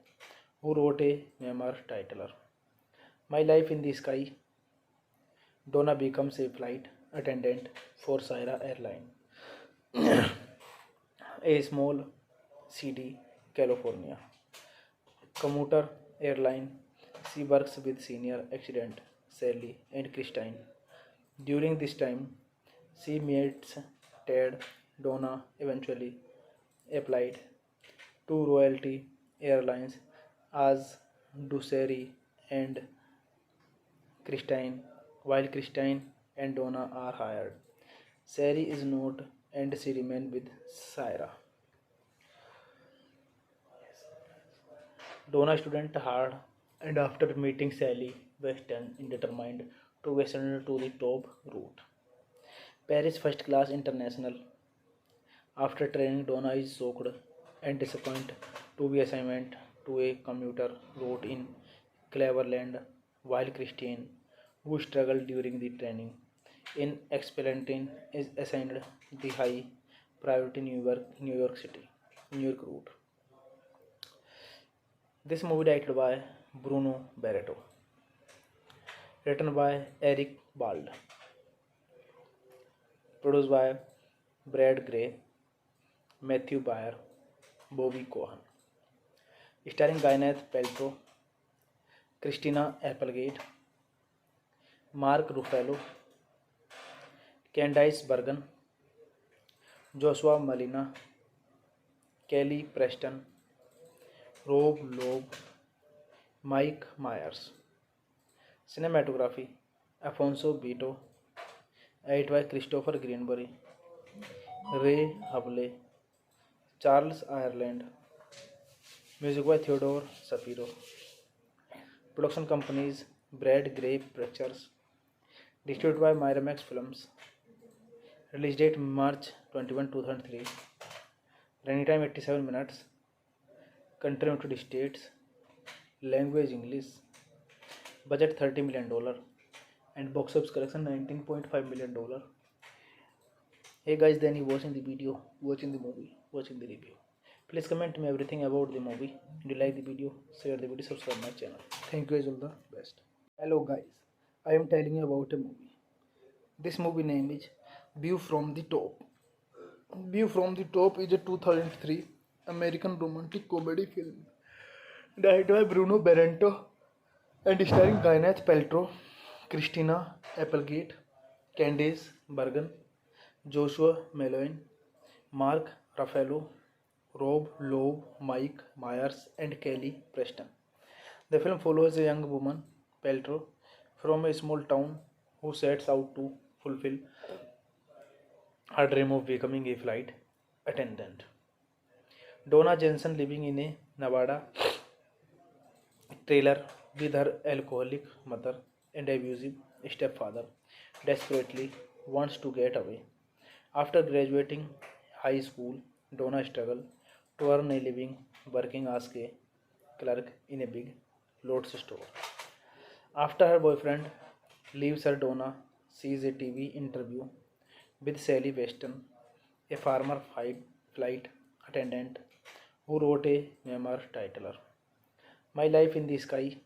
who wrote a memoir titled My Life in the Sky. Donna becomes a flight attendant for Syra Airline, a small city, California commuter airline. She works with senior accident Sally, and Christine. During this time, she meets Ted. Donna eventually applied to Royalty Airlines as Duceri and Christine, while Christine and Donna are hired. Sari is not and she remains with Syra. Donna student hard and after meeting Sally Weston is determined to ascend to the top route. Paris First Class International. After training, Donna is shocked and disappointed to be assigned to a commuter route in Cleveland, while Christine, who struggled during the training in Expellentin, is assigned the high priority New York City, New York route. This movie directed by Bruno Barreto, written by Eric Bald, produced by Brad Gray, Matthew Baer, Bobby Cohen, starring Gwyneth Paltrow, Christina Applegate, Mark Ruffalo, Candice Bergen, Joshua Malina, Kelly Preston, Rob Loeb, Mike Myers. Cinematography Alfonso Beto, edited by Christopher Greenberry, Ray Hable, Charles Ireland, music by Theodore Shapiro. Production companies Brad Gray Pictures, distributed by Miramax Films. Release date March 21, 2003. Running time 87 minutes. Country United States. Language English. Budget $30 million and box office collection $19.5 million. Hey guys, then you watching the video, watching the movie, watching the review. Please comment me everything about the movie. If you like the video, share the video, subscribe my channel. Thank you guys, all the best. Hello guys, I am telling you about a movie. This movie name is View from the Top. View from the Top is a 2003 American romantic comedy film directed by Bruno Barreto and starring Gwyneth Paltrow, Christina Applegate, Candice Bergen, Joshua Malone, Mark Ruffalo, Rob Loeb, Mike Myers, and Kelly Preston. The film follows a young woman, Paltrow, from a small town who sets out to fulfill her dream of becoming a flight attendant. Donna Jensen, living in a Nevada trailer with her alcoholic mother and abusive stepfather, desperately wants to get away. After graduating high school, Donna struggles to earn a living working as a clerk in a big clothes store. After her boyfriend leaves her, Donna sees a TV interview with Sally Weston, a former flight attendant who wrote a memoir titled My Life in the Sky.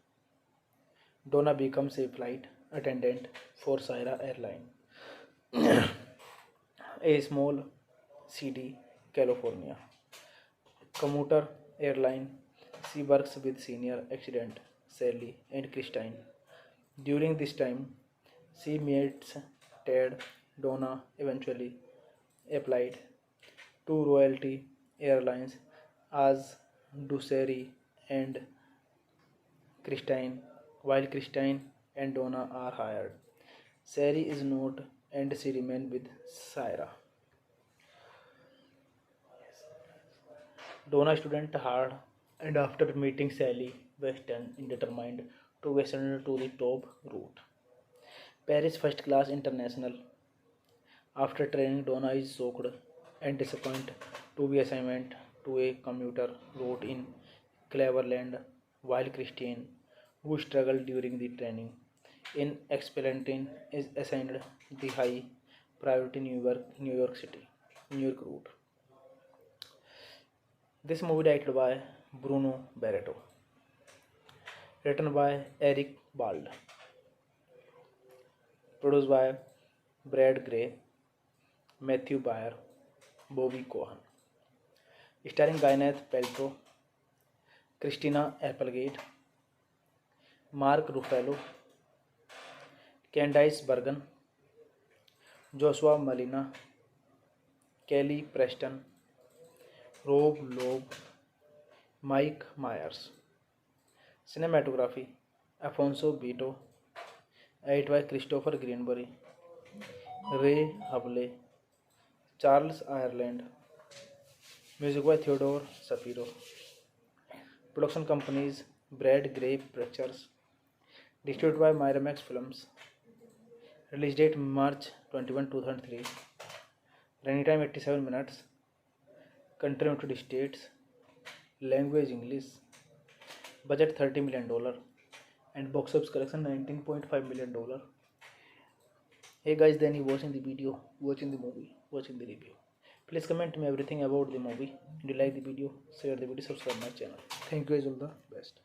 Donna becomes a flight attendant for Syra Airline, a small city, California commuter airline. She works with senior accident Sally and Christine. During this time, she meets Ted. Donna eventually applied to Royalty Airlines as Duceri and Christine, while Christine and Donna are hired. Sari is not and she remains with Syra. Donna student hard and after meeting Sally Weston is determined to ascend to the top route. Paris First Class International. After training, Donna is shocked and disappointed to be assigned to a commuter route in Cleveland, while Christine, who struggled during the training in Expellentin, is assigned the high priority New York City, New York route. This movie directed by Bruno Barreto, written by Eric Bald, produced by Brad Gray, Matthew Baer, Bobby Cohen, starring Gwyneth Paltrow, Christina Applegate, Mark Ruffalo, Candice Bergen, Joshua Malina, Kelly Preston, Rob Loeb, Mike Myers. Cinematography Afonso Beato, edit by Christopher Greenbury, Ray Hable, Charles Ireland, music by Theodore Shapiro. Production companies Brad Gray Pictures, distributed by Miramax Films. Release date March 21, 2003. Running time 87 minutes. Country United States. Language English. Budget $30 million. And box office collection $19.5 million. Hey guys, then you watching the video, watching the movie, watching the review. Please comment me everything about the movie. Do you like the video? Share the video, subscribe my channel. Thank you guys, all the best.